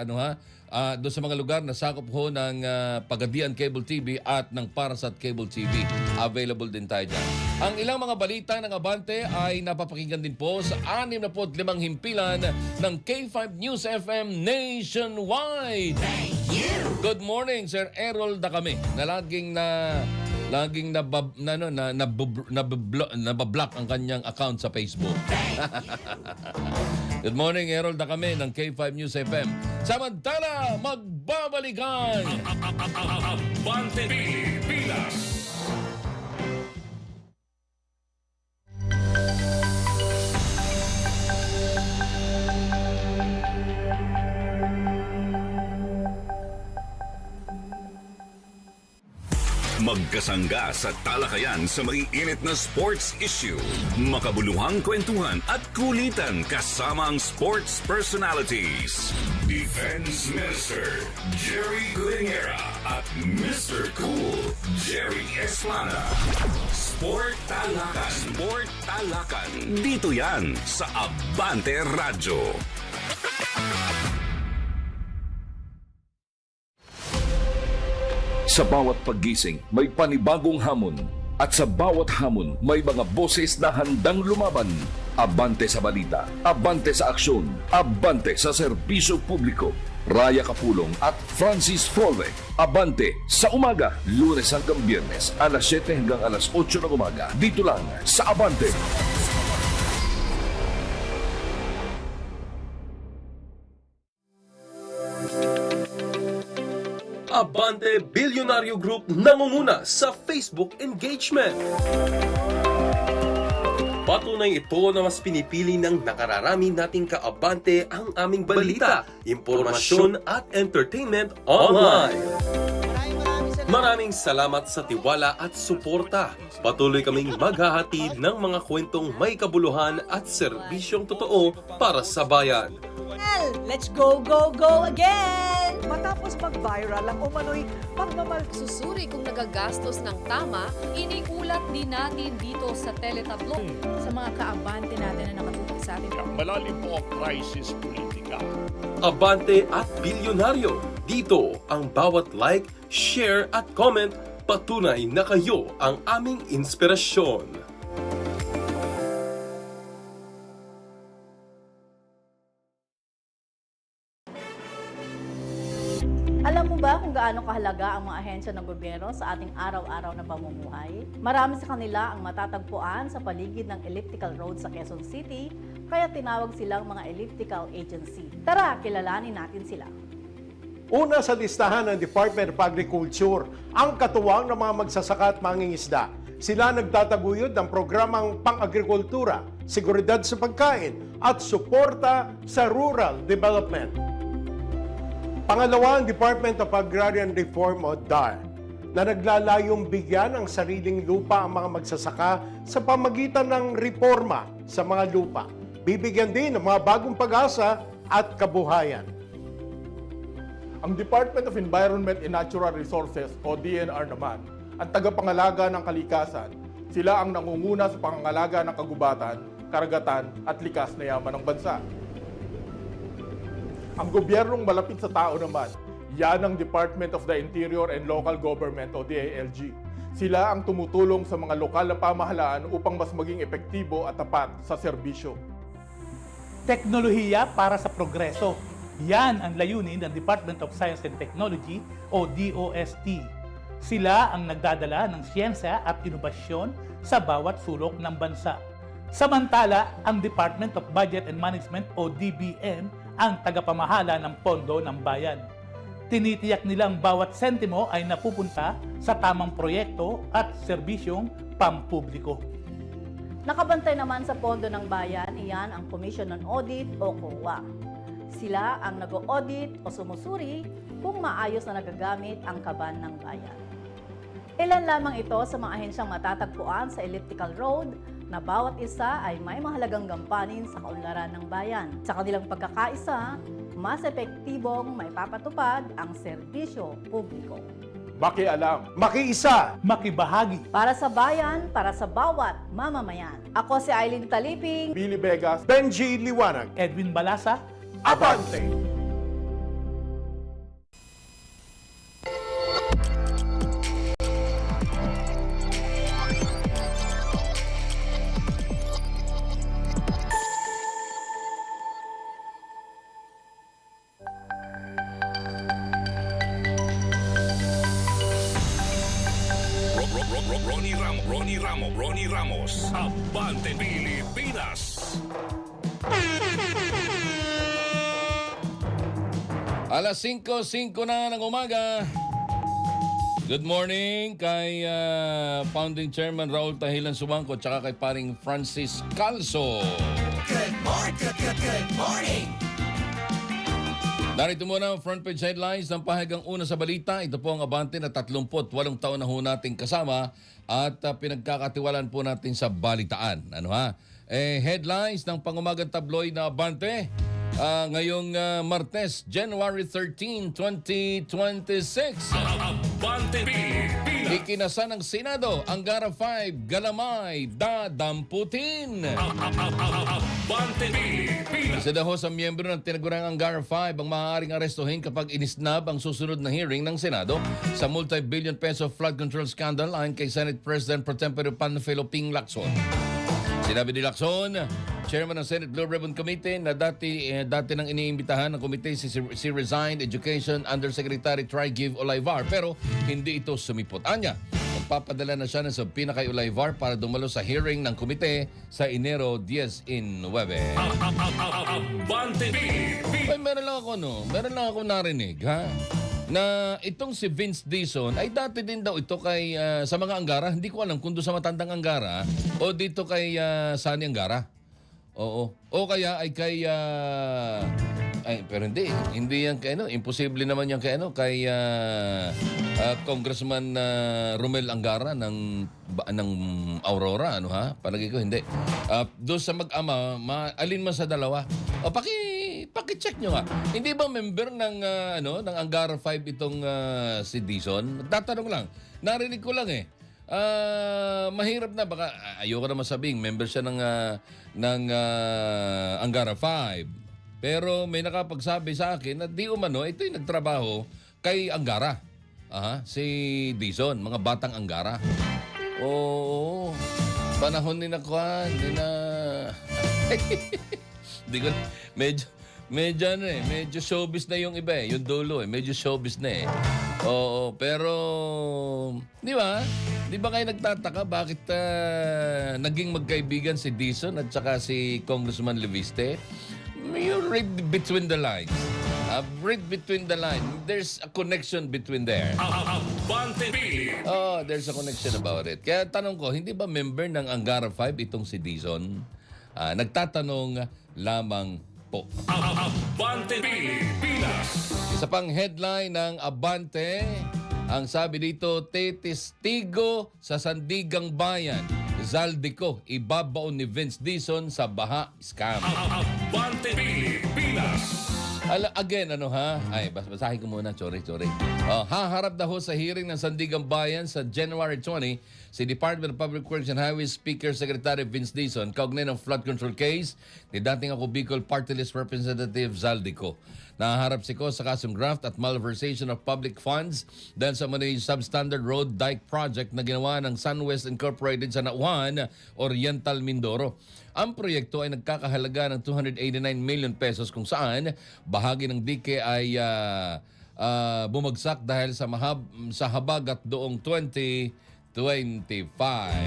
doon sa mga lugar na sakop ho ng Pagadian Cable TV at ng Parasat Cable TV. Available din tayo dyan. Ang ilang mga balita ng Abante ay napapakinggan din po sa 65 himpilan ng K5 News FM nationwide. Thank you. Good morning, Sir Errol Dacame, na laging nabablock ang kanyang account sa Facebook. Good morning, Errol Dacame ng K5 News FM. Samantala, magbabalikan! Abante Pilipinas! Magkasangga sa talakayan sa maiinit na sports issue. Makabuluhang kwentuhan at kulitan kasama ang sports personalities. Defense Minister Jerry Guinera at Mr. Cool Jerry Eslana. Sport Talakan. Sport Talakan. Dito yan sa Abante Radio. Sa bawat paggising, may panibagong hamon. At sa bawat hamon, may mga boses na handang lumaban. Abante sa balita, abante sa aksyon, abante sa serbisyo publiko. Raya Kapulong at Francis Folve. Abante sa umaga, Lunes hanggang Biyernes, alas 7 hanggang alas 8 ng umaga. Dito lang sa Abante. Abante Bilyonaryo Group nangunguna sa Facebook engagement. Patunay ito na mas pinipili ng nakararami nating kaabante ang aming balita, impormasyon at entertainment online. Maraming salamat sa tiwala at suporta. Patuloy kaming maghahatid ng mga kwentong may kabuluhan at serbisyong totoo para sa bayan. Let's go, go, go again! Matapos mag-viral ang umano'y Susuri kung nagagastos ng tama, iniulat din natin dito sa Teletabloid. sa mga kaabante natin na nakatutok sa atin. Malalim po ang crisis politika. Abante at Bilyonaryo. Dito ang bawat like, share at comment patunay na kayo ang aming inspirasyon. Alam mo ba kung gaano kahalaga ang mga ahensya ng gobyerno sa ating araw-araw na pamumuhay? Marami sa kanila ang matatagpuan sa paligid ng elliptical road sa Quezon City, kaya tinawag silang mga elliptical agency. Tara, kilalanin natin sila. Una sa listahan ng Department of Agriculture, ang katuwang ng mga magsasaka at mangingisda. Sila nagtataguyod ng programang pang-agrikultura, seguridad sa pagkain at suporta sa rural development. Pangalawa, ang Department of Agrarian Reform o DAR na naglalayong bigyan ng sariling lupa ang mga magsasaka sa pamagitan ng reforma sa mga lupa. Bibigyan din ng mga bagong pag-asa at kabuhayan. Ang Department of Environment and Natural Resources o DNR naman, ang tagapangalaga ng kalikasan. Sila ang nangunguna sa pangangalaga ng kagubatan, karagatan at likas na yaman ng bansa. Ang gobyernong malapit sa tao naman, yan ang Department of the Interior and Local Government o DILG. Sila ang tumutulong sa mga lokal na pamahalaan upang mas maging epektibo at tapat sa serbisyo. Teknolohiya para sa progreso. Yan ang layunin ng Department of Science and Technology o DOST. Sila ang nagdadala ng siyensya at inobasyon sa bawat sulok ng bansa. Samantala, ang Department of Budget and Management o DBM ang tagapamahala ng pondo ng bayan. Tinitiyak nilang bawat sentimo ay napupunta sa tamang proyekto at serbisyong pampubliko. Nakabantay naman sa pondo ng bayan, iyan ang Commission on Audit o COA. Sila ang nag-audit o sumusuri kung maayos na nagagamit ang kaban ng bayan. Ilan lamang ito sa mga ahensyang matatagpuan sa elliptical road na bawat isa ay may mahalagang gampanin sa kaunlaran ng bayan. Sa kanilang pagkakaisa, mas epektibong maipapatupad ang serbisyo publiko. Makialam, Makiisa, Makibahagi. Para sa bayan, para sa bawat mamamayan. Ako si Eileen Taliping. Billy Vegas, Benji Liwanag, Edwin Balasa. Abante! Ronnie Ramos, Abante Pilipinas. Alas 5:05 na ng umaga. Good morning kay Founding Chairman Raul Tahilan Sumangko at saka kay paring Francis Calso. Good morning. Good morning. Narito muna ang front page headlines ng pahagang una sa balita. Ito po ang Abante na 38 taon na ho nating kasama at pinagkakatiwalaan po natin sa balitaan. Ano ha? Headlines ng pangumagang tabloid na Abante. Ngayong Martes, January 13, 2026. Abante Pilipinas. Ikinasa ng Senado ang Angara 5, Galamay, dadamputin. Abante Pilipinas. Isa daw sa miyembro ng tinagurang Angara 5 ang maaaring arestuhin kapag inisnab ang susunod na hearing ng Senado sa multi-billion peso flood control scandal ayon kay Senate President Pro Tempore Panfilo Ping Lacson. Sinabi ni Lacson, chairman ng Senate Blue Ribbon Committee na dati nang iniimbitahan ng komite si resigned Education Undersecretary Tri-Give Olivar pero hindi ito sumipot. Anya, magpapadala na siya ng subpoena kay Olivar para dumalo sa hearing ng komite sa Enero 10 in 9. Abante Pilipinas. Ay, meron lang ako narinig, ha? Na itong si Vince Dizon ay dati din daw ito kay sa mga Angara. Hindi ko alam kung doon sa matandang Angara o dito kay Sunny Angara. Oo. O kaya ay kay pero hindi yan kay imposible naman yan kay Congressman Romel Angara ng Aurora, ha? Palagi ko hindi. Doon sa mag-ama, alin man sa dalawa. O paki-check nyo nga. Hindi ba member ng ng Angara 5 itong si Dizon? Tatanong lang. Narinig ko lang mahirap na baka ayoko na masabing member siya ng Angara 5. Pero may nakapagsabi sa akin na di umano ito yung nagtrabaho kay Angara. Si Dizon, mga batang Angara. Oo. Panahon ni Nakuan, Di ko medyo showbiz na yung iba yung dulo medyo showbiz na Oo, pero di ba? Di ba kayo nagtataka bakit naging magkaibigan si Dizon at saka si Congressman Leviste? You read between the lines. Read between the lines. There's a connection between there. Abante Pilipinas. There's a connection about it. Kaya tanong ko, hindi ba member ng Angara 5 itong si Dizon? Nagtatanong lamang po. Abante Pilipinas. Isa pang headline ng Abante, ang sabi dito, testigo sa Sandigang Bayan. Zaldico, ibabaon ni Vince Dizon sa baha scam. Abante Pilipinas. Again, ano ha? Ay, basahin ko muna. Sorry. Haharap daw sa hearing ng Sandigang Bayan sa January 20 si Department of Public Works and Highways Speaker Secretary Vince Dizon kaugnay ng flood control case ni dating ako Bicol Party List Representative Zaldico. Nahaharap si Ko sa kasong graft at malversation of public funds dahil sa Manila Substandard Road Dike Project na ginawa ng SunWest Incorporated sa Nauhan, Oriental, Mindoro. Ang proyekto ay nagkakahalaga ng 289 million pesos kung saan bahagi ng dike ay bumagsak dahil sa habagat doong 2025.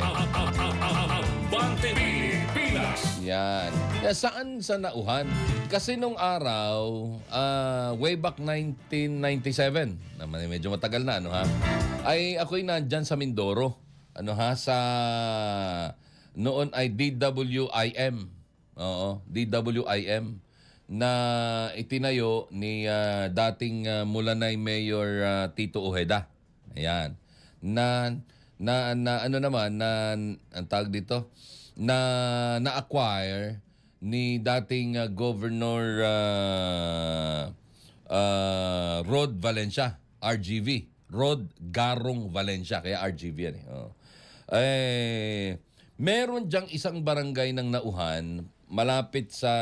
Abante Pilipinas. Yan. Saan sa Nauhan? Kasi nung araw, way back 1997, naman medyo matagal na, ano ha? Ay ako'y nandyan sa Mindoro. Ano ha? Noon ay DWIM. Oo, DWIM na itinayo ni dating Mulanay Mayor Tito Ojeda. Ayan. Ang tawag dito, na-acquire ni dating Governor Rod Valencia, RGV. Rod Garong Valencia, kaya RGV yan eh. Oh. Meron diyang isang barangay ng Nauhan, malapit sa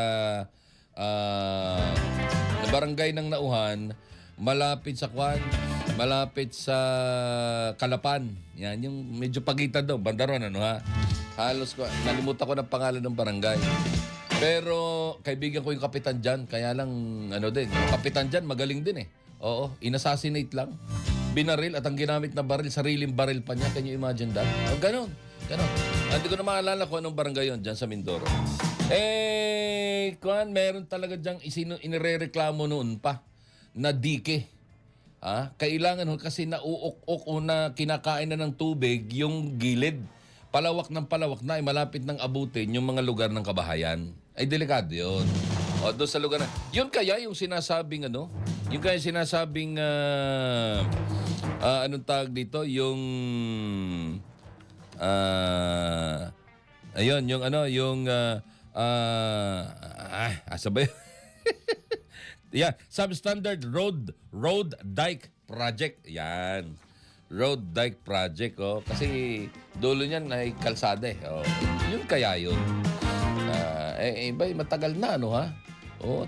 barangay ng Nauhan, malapit sa Kalapan. Yan, yung medyo pagitan daw, bandaron, ano ha? Halos ko, nalimutan ko ng pangalan ng barangay. Pero kaibigan ko yung kapitan dyan, kaya lang, yung kapitan dyan, magaling din eh. Oo, inassassinate lang. Binaril at ang ginamit na baril, sariling baril pa niya. Can you imagine that? O, ganun. Hindi ko na maalala kung anong barangay yun dyan sa Mindoro. Meron talaga dyan inirereklamo noon pa na dike. Kailangan kasi nauuk-uk o na kinakain na ng tubig yung gilid. Palawak na, malapit ng abutin yung mga lugar ng kabahayan. Ay, delikado yun. O, doon sa lugar na. Yun kaya yung sinasabing anong tawag dito? Yung ayun, sabay. Yeah, Substandard Road Dike Project. Yan. Road Dike Project, kasi dulo niyan ay kalsada eh. Yun kaya yun. Matagal na, ano ha?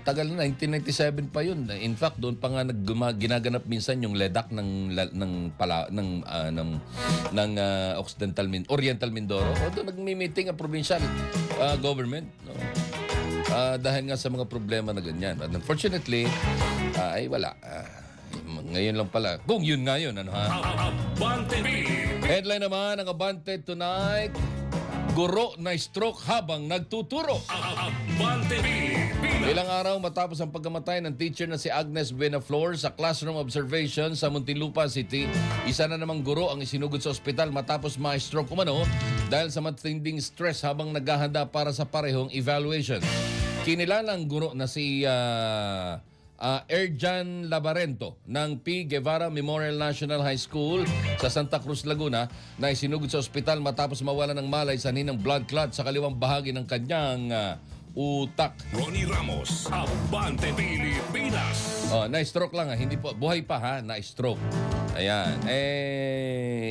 Tagal na, 1997 pa yun. In fact, doon pa nga ginaganap minsan yung LEDAC ng Oriental Mindoro. Doon nagmi-meeting ang provincial government. No? Dahil nga sa mga problema na ganyan. But unfortunately, ay wala. Ngayon lang pala. Kung yun nga yun, ano ha? Headline naman ng Abante tonight. Guro na stroke habang nagtuturo. Ilang araw matapos ang pagkamatay ng teacher na si Agnes Buenaflor sa classroom observation sa Muntinlupa City, isa na namang guro ang isinugod sa ospital matapos ma-stroke umano dahil sa matinding stress habang naghahanda para sa parehong evaluation. Kinilala ang guro na si Erjan Labarento ng P. Guevara Memorial National High School sa Santa Cruz, Laguna na isinugod sa ospital matapos mawala ng malay sa ninang blood clot sa kaliwang bahagi ng kanyang utak. Ronnie Ramos, Abante Pilipinas. Na-stroke lang hindi po. Buhay pa ha, na-stroke. Ayan.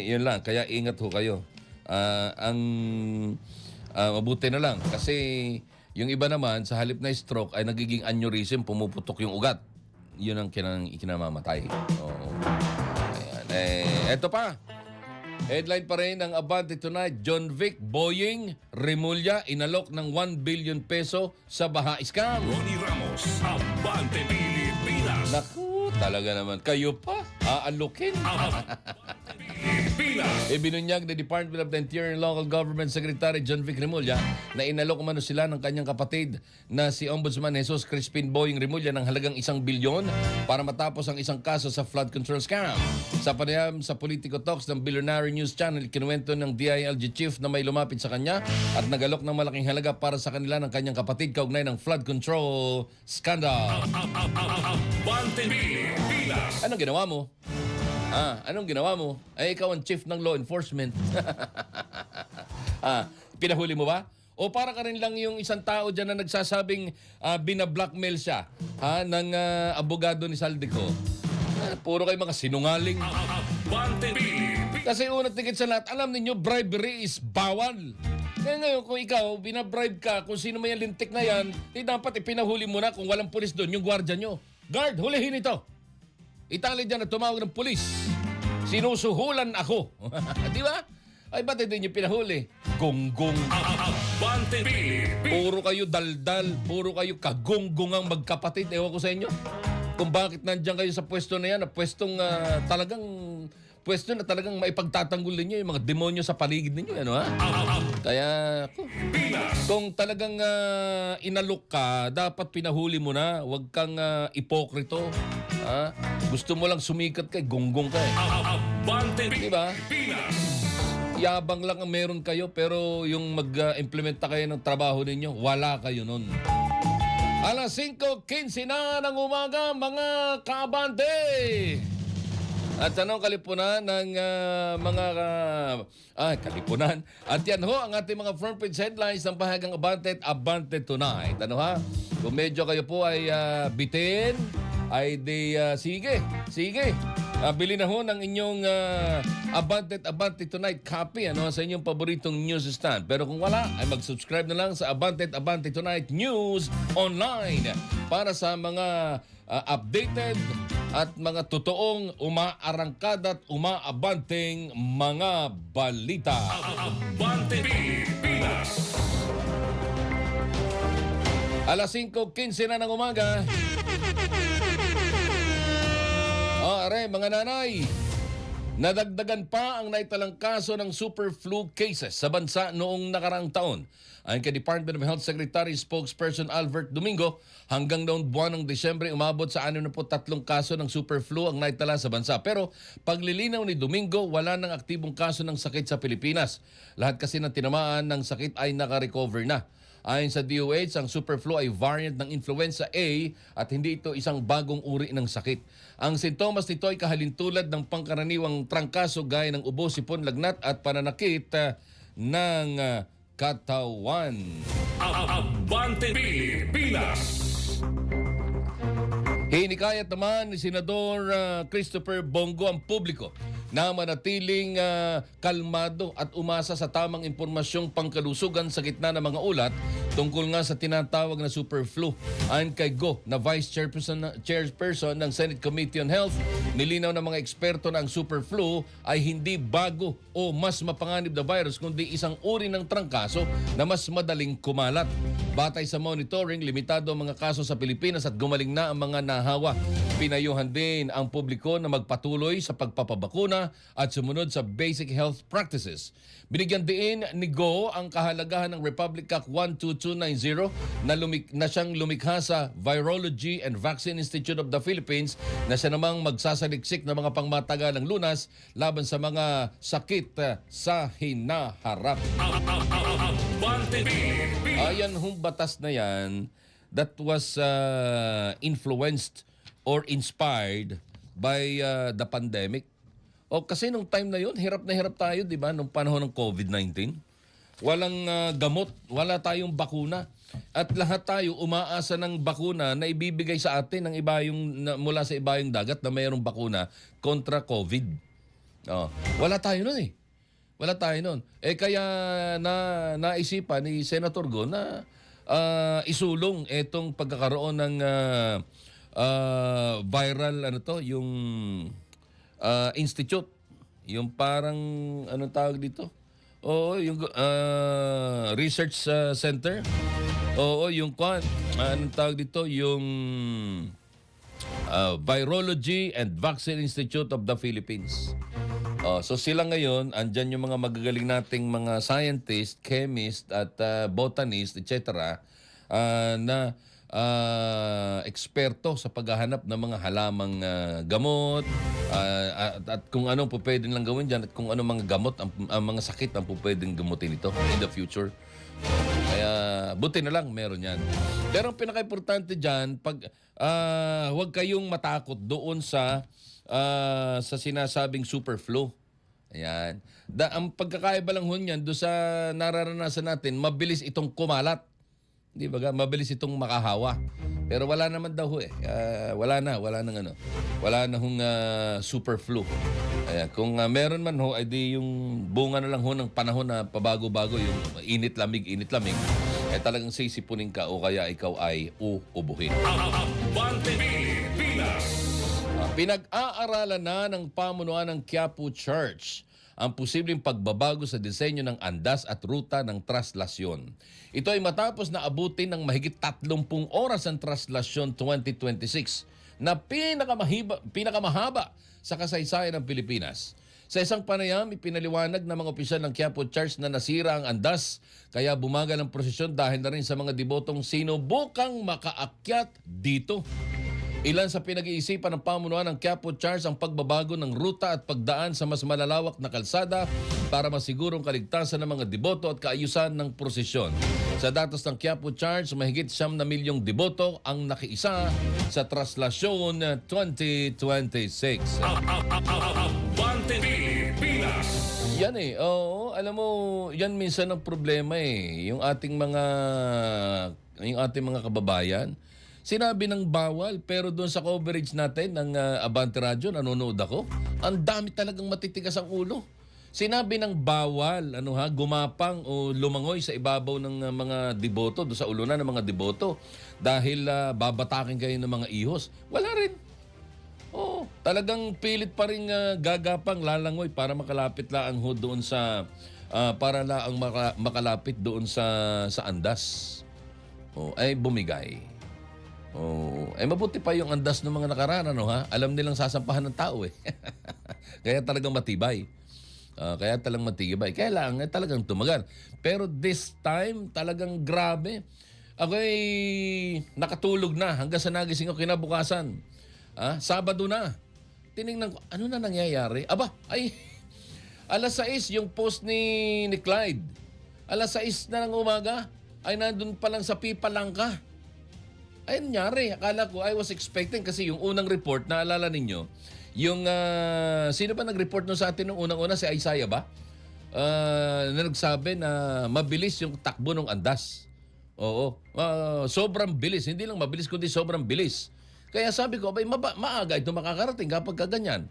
Yun lang. Kaya ingat ho kayo. Mabuti na lang. Kasi yung iba naman, sa halip na stroke ay nagiging aneurysm, pumuputok yung ugat. Yun ang kinamamatay. Ayan. Eto pa. Headline pa rin ng Abante tonight, John Vic Boying Remulla inalok ng 1 billion peso sa baha scam. Ronnie Ramos, Abante Pilipinas. Naku, talaga naman. Kayo pa, aalokin. Ibinunyag ni Department of the Interior and Local Government Secretary John Vic Remulla na inalok umano sila ng kanyang kapatid na si Ombudsman Jesus Crispin Boying Remulla ng halagang 1 bilyon para matapos ang isang kaso sa flood control scam. Sa panayam sa Politico Talks ng Billionaire News Channel, kinuwento ng DILG chief na may lumapit sa kanya at nagalok ng malaking halaga para sa kanila ng kanyang kapatid kaugnay ng flood control scandal. Anong ginawa mo? Anong ginawa mo? Ay, ikaw ang chief ng law enforcement. Pinahuli mo ba? O para ka rin lang yung isang tao dyan na nagsasabing binablockmail siya ng abogado ni Saldico. Puro kayo mga sinungaling. Kasi unat tigit sa lahat, alam ninyo, bribery is bawal. Kaya ngayon, kung ikaw, binabribe ka, kung sino may lintik na yan, dapat ipinahuli mo na kung walang pulis doon, yung gwardya nyo. Guard, hulihin ito. Itali dyan na tumawag ng pulis. Sinusuhulan ako. Di ba? Ay, ba't hindi nyo pinahuli? Gonggong. Puro kayo daldal. Puro kayo kagonggong ang magkapatid. Ewan ko sa inyo. Kung bakit nandiyan kayo sa pwesto na yan, na pwestong pwesto na talagang maipagtatanggol ninyo yung mga demonyo sa paligid ninyo. Ano, ha? Kaya, kung talagang inalok ka, dapat pinahuli mo na. Huwag kang ipokrito. Gusto mo lang sumikat kay gonggong ka eh. Diba? Yabang lang ang meron kayo pero yung mag-implementa kayo ng trabaho ninyo, wala kayo nun. Alas 5:15 na ng umaga, mga kaabante! At anong kalipunan ng kalipunan? At yan ho ang ating mga front page headlines ng Bahagang Abante at Abante Tonight. Ano ha? Kung medyo kayo po ay bitin, ay di sige. Bili na ho ng inyong Abante at Abante Tonight copy sa inyong paboritong news stand. Pero kung wala, ay mag-subscribe na lang sa Abante at Abante Tonight News Online para sa mga updated at mga totoong umaarangkad at umaabanteng mga balita. Alas 5:15 na ng umaga. Are, mga nanay, nadagdagan pa ang naitalang kaso ng super flu cases sa bansa noong nakaraang taon. Ayon kay Department of Health Secretary Spokesperson Albert Domingo, hanggang noong buwan ng Disyembre umabot sa 63 kaso ng super flu ang naitala sa bansa. Pero paglilinaw ni Domingo, wala nang aktibong kaso ng sakit sa Pilipinas. Lahat kasi ng tinamaan ng sakit ay naka-recover na. Ayon sa DOH, ang super flu ay variant ng influenza A at hindi ito isang bagong uri ng sakit. Ang sintomas nito ay kahalintulad ng pangkaraniwang trangkaso gaya ng ubo, sipon, lagnat at pananakit ng katawan. Abante Pilipinas. Hinikayat naman ni Senador Christopher Bongo ang publiko na manatiling kalmado at umasa sa tamang impormasyong pangkalusugan sa gitna ng mga ulat tungkol nga sa tinatawag na super flu. Ayon kay Go na Vice Chairperson ng Senate Committee on Health, nilinaw ng mga eksperto na ang super flu ay hindi bago o mas mapanganib na virus kundi isang uri ng trangkaso na mas madaling kumalat. Batay sa monitoring, limitado ang mga kaso sa Pilipinas at gumaling na ang mga nahawa. Pinayuhan din ang publiko na magpatuloy sa pagpapabakuna at sumunod sa basic health practices. Binigyan din ni Go ang kahalagahan ng Republic Act 12290 na siyang lumikha sa Virology and Vaccine Institute of the Philippines na siya namang magsasaliksik ng mga pangmatagalang lunas laban sa mga sakit sa hinaharap. Ayan hong batas na yan that was influenced or inspired by the pandemic. O kasi nung time na yun, hirap na hirap tayo, di ba? Nung panahon ng COVID-19. Walang gamot, wala tayong bakuna. At lahat tayo umaasa ng bakuna na ibibigay sa atin ng mula sa ibayong dagat na mayroong bakuna kontra COVID. Wala tayo nun eh. Wala tayo nun. Kaya naisipan ni Senator Go na isulong itong pagkakaroon ng viral, yung institute. Yung parang, anong tawag dito? Oo, yung research center. Oo, yung anong tawag dito? Yung Virology and Vaccine Institute of the Philippines. So sila ngayon, andyan yung mga magagaling nating mga scientist, chemist at botanist, etc. Na eksperto sa paghahanap ng mga halamang gamot at kung ano po pwede lang gawin dyan at kung ano mga gamot, ang mga sakit ang po pwedeng gamutin ito in the future. Kaya buti na lang meron yan. Pero ang pinaka-importante dyan, huwag kayong matakot doon sa sinasabing superflu. Ayan. Ang pagkakaiba lang ho niyan, doon sa nararanasan natin, mabilis itong kumalat. Di ba? Mabilis itong makahawa. Pero wala naman daw ho eh. Wala na hong superflu. Ayan. Kung meron man ho, ay di yung bunga na lang ho ng panahon na pabago-bago, yung init-lamig, eh talagang sisipunin ka o kaya ikaw ay uubuhin. Abante Pilipinas. Pinag-aaralan na ng pamunuan ng Quiapo Church ang posibleng pagbabago sa disenyo ng andas at ruta ng traslasyon. Ito ay matapos na abutin ng mahigit 30 oras ang traslasyon 2026 na pinakamahaba sa kasaysayan ng Pilipinas. Sa isang panayam, ipinaliwanag ng mga opisyal ng Quiapo Church na nasira ang andas kaya bumagal ang prosesyon dahil na rin sa mga debotong sinubukang makaakyat dito. Ilan sa pinag-iisipan ng pamunuan ng Quiapo Church ang pagbabago ng ruta at pagdaan sa mas malalawak na kalsada para masigurong kaligtasan ng mga deboto at kaayusan ng prosesyon. Sa datos ng Quiapo Church, mahigit 9 na milyong deboto ang nakiisa sa traslasyon 2026. Abante Pilipinas. Yan eh. Oo, alam mo, yan minsan ang problema eh. Yung ating mga kababayan, sinabi ng bawal, pero doon sa coverage natin ng Abante Radio, nanonood ako, ang dami talagang matitigas ang ulo. Sinabi ng bawal, gumapang o lumangoy sa ibabaw ng mga deboto, doon sa ulunan ng mga deboto, dahil babatakin kayo ng mga ihos. Wala rin. Oo, talagang pilit pa rin gagapang lalangoy para makalapit lang ho doon sa, makalapit doon sa andas. Ay bumigay. Mabuti pa yung andas ng mga nakaraan, Alam nilang sasampahan ng tao eh. Kaya talagang matibay. Kaya lang, talagang tumagal. Pero this time, talagang grabe. Ako'y nakatulog na hanggang sa nagising ako kinabukasan. Sabado na. Tinignan ko, ano na nangyayari? Alas 6 yung post ni Clyde. Alas 6 na ng umaga, ay nandun pa lang sa Pipalangka. Ay, nangyari. Akala ko, I was expecting kasi yung unang report, naalala ninyo, yung, sino ba nag-report nun sa atin nung unang-una? Si Isaiah ba? Na nagsabi na mabilis yung takbo ng andas. Oo. Sobrang bilis. Hindi lang mabilis, kundi sobrang bilis. Kaya sabi ko, maaga ito makakarating kapag kaganyan.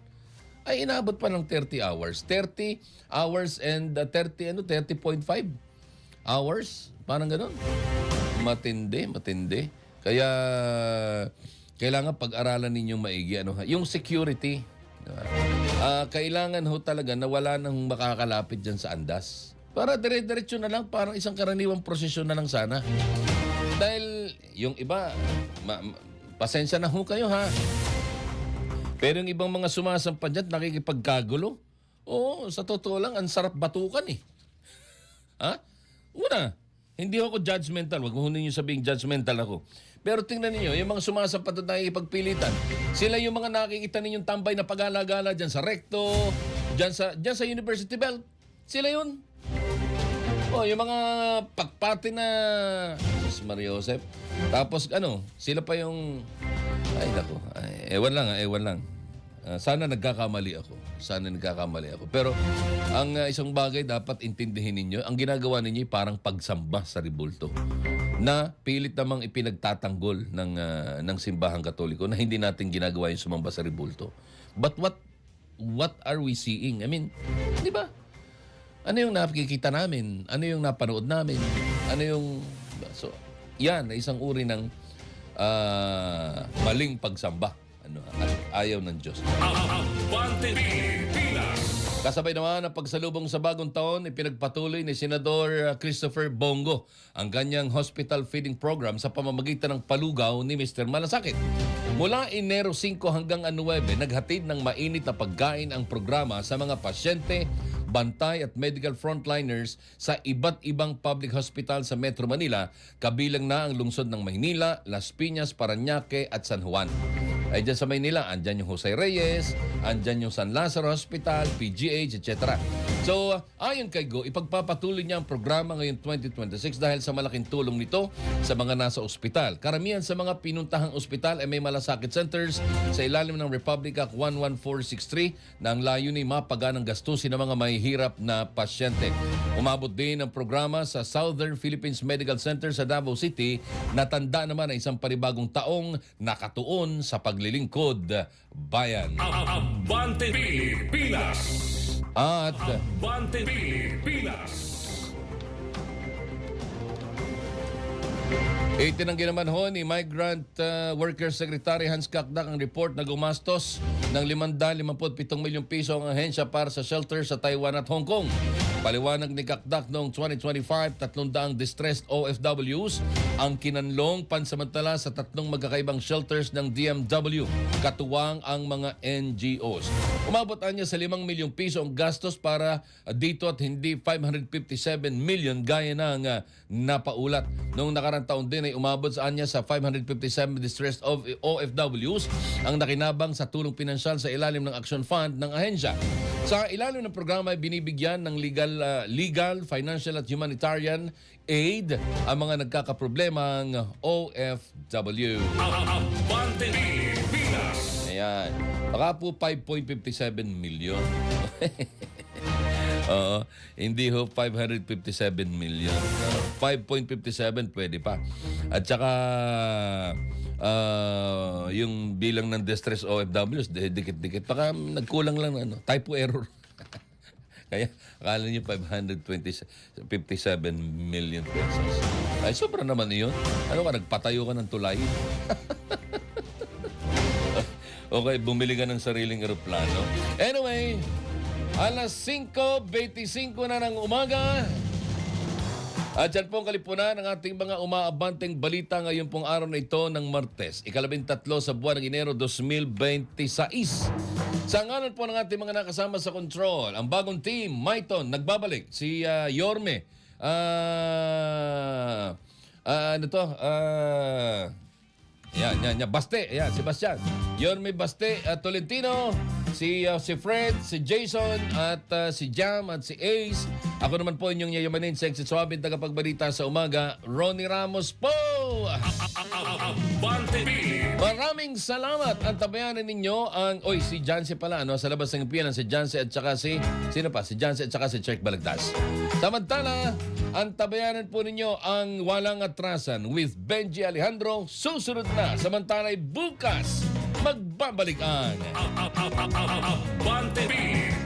Ay, inabot pa ng 30 hours. 30 hours and 30.5 hours. Parang ganun. Matindi. Kaya kailangan pag-aralan ninyong maigi yung security. Kailangan ho talaga na wala nang makakalapit diyan sa andas. Para dire-diretso na lang, parang isang karaniwang prosesyon na lang sana. Dahil yung iba, pasensya na ho kayo ha. Pero yung ibang mga sumasampa dyan, nakikipagkagulo. Oo, sa totoo lang, ang sarap batukan eh. Una, hindi ako judgmental. Huwag mo ninyo sabihing judgmental ako. Pero tingnan niyo, yung mga sumasampat at nakikipagpilitan, sila yung mga nakikita ninyong tambay na pag-alagala dyan sa Recto, dyan sa University Belt. Sila yun. Yung mga pakpati na Maria Joseph. Tapos sila pa yung ewan lang. Sana nagkakamali ako. Pero ang isang bagay dapat intindihin ninyo, ang ginagawa ninyo ay parang pagsamba sa rebulto na pilit namang ipinagtatanggol ng simbahang Katoliko na hindi natin ginagawa yung sumamba sa rebulto. But what are we seeing? I mean, di ba? Ano yung nakikita namin? Ano yung napanood namin? So, yan, isang uri ng maling pagsamba. At ayaw ng Diyos. Abante Pilipinas. Kasabay naman ang pagsalubong sa bagong taon, ipinagpatuloy ni Senador Christopher Bongo ang kanyang hospital feeding program sa pamamagitan ng palugaw ni Mr. Malasakit. Mula Enero 5 hanggang 9, naghatid ng mainit na pagkain ang programa sa mga pasyente, bantay at medical frontliners sa iba't ibang public hospital sa Metro Manila, kabilang na ang lungsod ng Maynila, Las Piñas, Parañaque at San Juan. Ay dyan sa Maynila, andyan yung Jose Reyes, andyan yung San Lazaro Hospital, PGH, etc. So, ayon kay Go, ipagpapatuloy niya ang programa ngayong 2026 dahil sa malaking tulong nito sa mga nasa ospital. Karamihan sa mga pinuntahang ospital ay may malasakit centers sa ilalim ng Republic Act 11463 na ang layunin mapaganang gastusin ng mga mahihirap na pasyente. Umabot din ang programa sa Southern Philippines Medical Center sa Davao City na tanda naman ang isang panibagong taong nakatuon sa paglilingkod bayan. Abante Pilipinas! At Abante Pilipinas! itinanggi naman ho ni Migrant Workers Secretary Hans Kakdak ang report na gumastos ng 557 milyong piso ang ahensya para sa shelter sa Taiwan at Hong Kong. Paliwanag ni Kakdak noong 2025, 300 distressed OFWs ang kinanlong pansamantala sa 3 magkakaibang shelters ng DMW, katuwang ang mga NGOs. Umabot niya sa 5 milyong piso ang gastos para dito at hindi 557 million gaya ng napaulat. Noong nakarang taon din ay umabot sa anya sa 557 distressed OFWs ang nakinabang sa tulong pinansyal sa ilalim ng Action Fund ng ahensya. Sa ilalim ng programa ay binibigyan ng legal, financial at humanitarian aid ang mga nagkakaproblemang OFW. Abante Pilipinas! Ayan. Baka po 5.57 million. Oo, hindi ho 557 million. 5.57 pwede pa. At saka yung bilang ng distress OFWs, dikit-dikit. Baka nagkulang lang typo error. Kaya akala niyo 557 million pesos. Ay, sobra naman yun. Ano ka, nagpatayo ka ng tulay? Okay, bumili ka ng sariling eroplano. Anyway, alas 5:25 na ng umaga. At dyan po ang kalipunan ng ating mga umaabanteng balita ngayon pong araw na ito ng Martes, 13 sa buwan ng Enero 2026. Sa ngalan po ng ating mga nakasama sa control, ang bagong team, Maiton, nagbabalik. Si Yorme, Baste, Sebastian. Yorme Baste, Tolentino, si Fred, si Jason, at si Jam, at si Ace. Ako naman po inyong yayamanin, sexy swabing tagapagbalita sa umaga, Ronnie Ramos po! Maraming salamat. Ang tabayanan ninyo ang... si Jancy pala, sa labas ng piyanan, si Jancy at saka si... Sino pa? Si Jancy at saka si Cherk Balagtas. Samantala, ang tabayanan po ninyo ang Walang Atrasan with Benji Alejandro. Susunod na. Samantala'y bukas, magbabalik ang... Abante Pilipinas!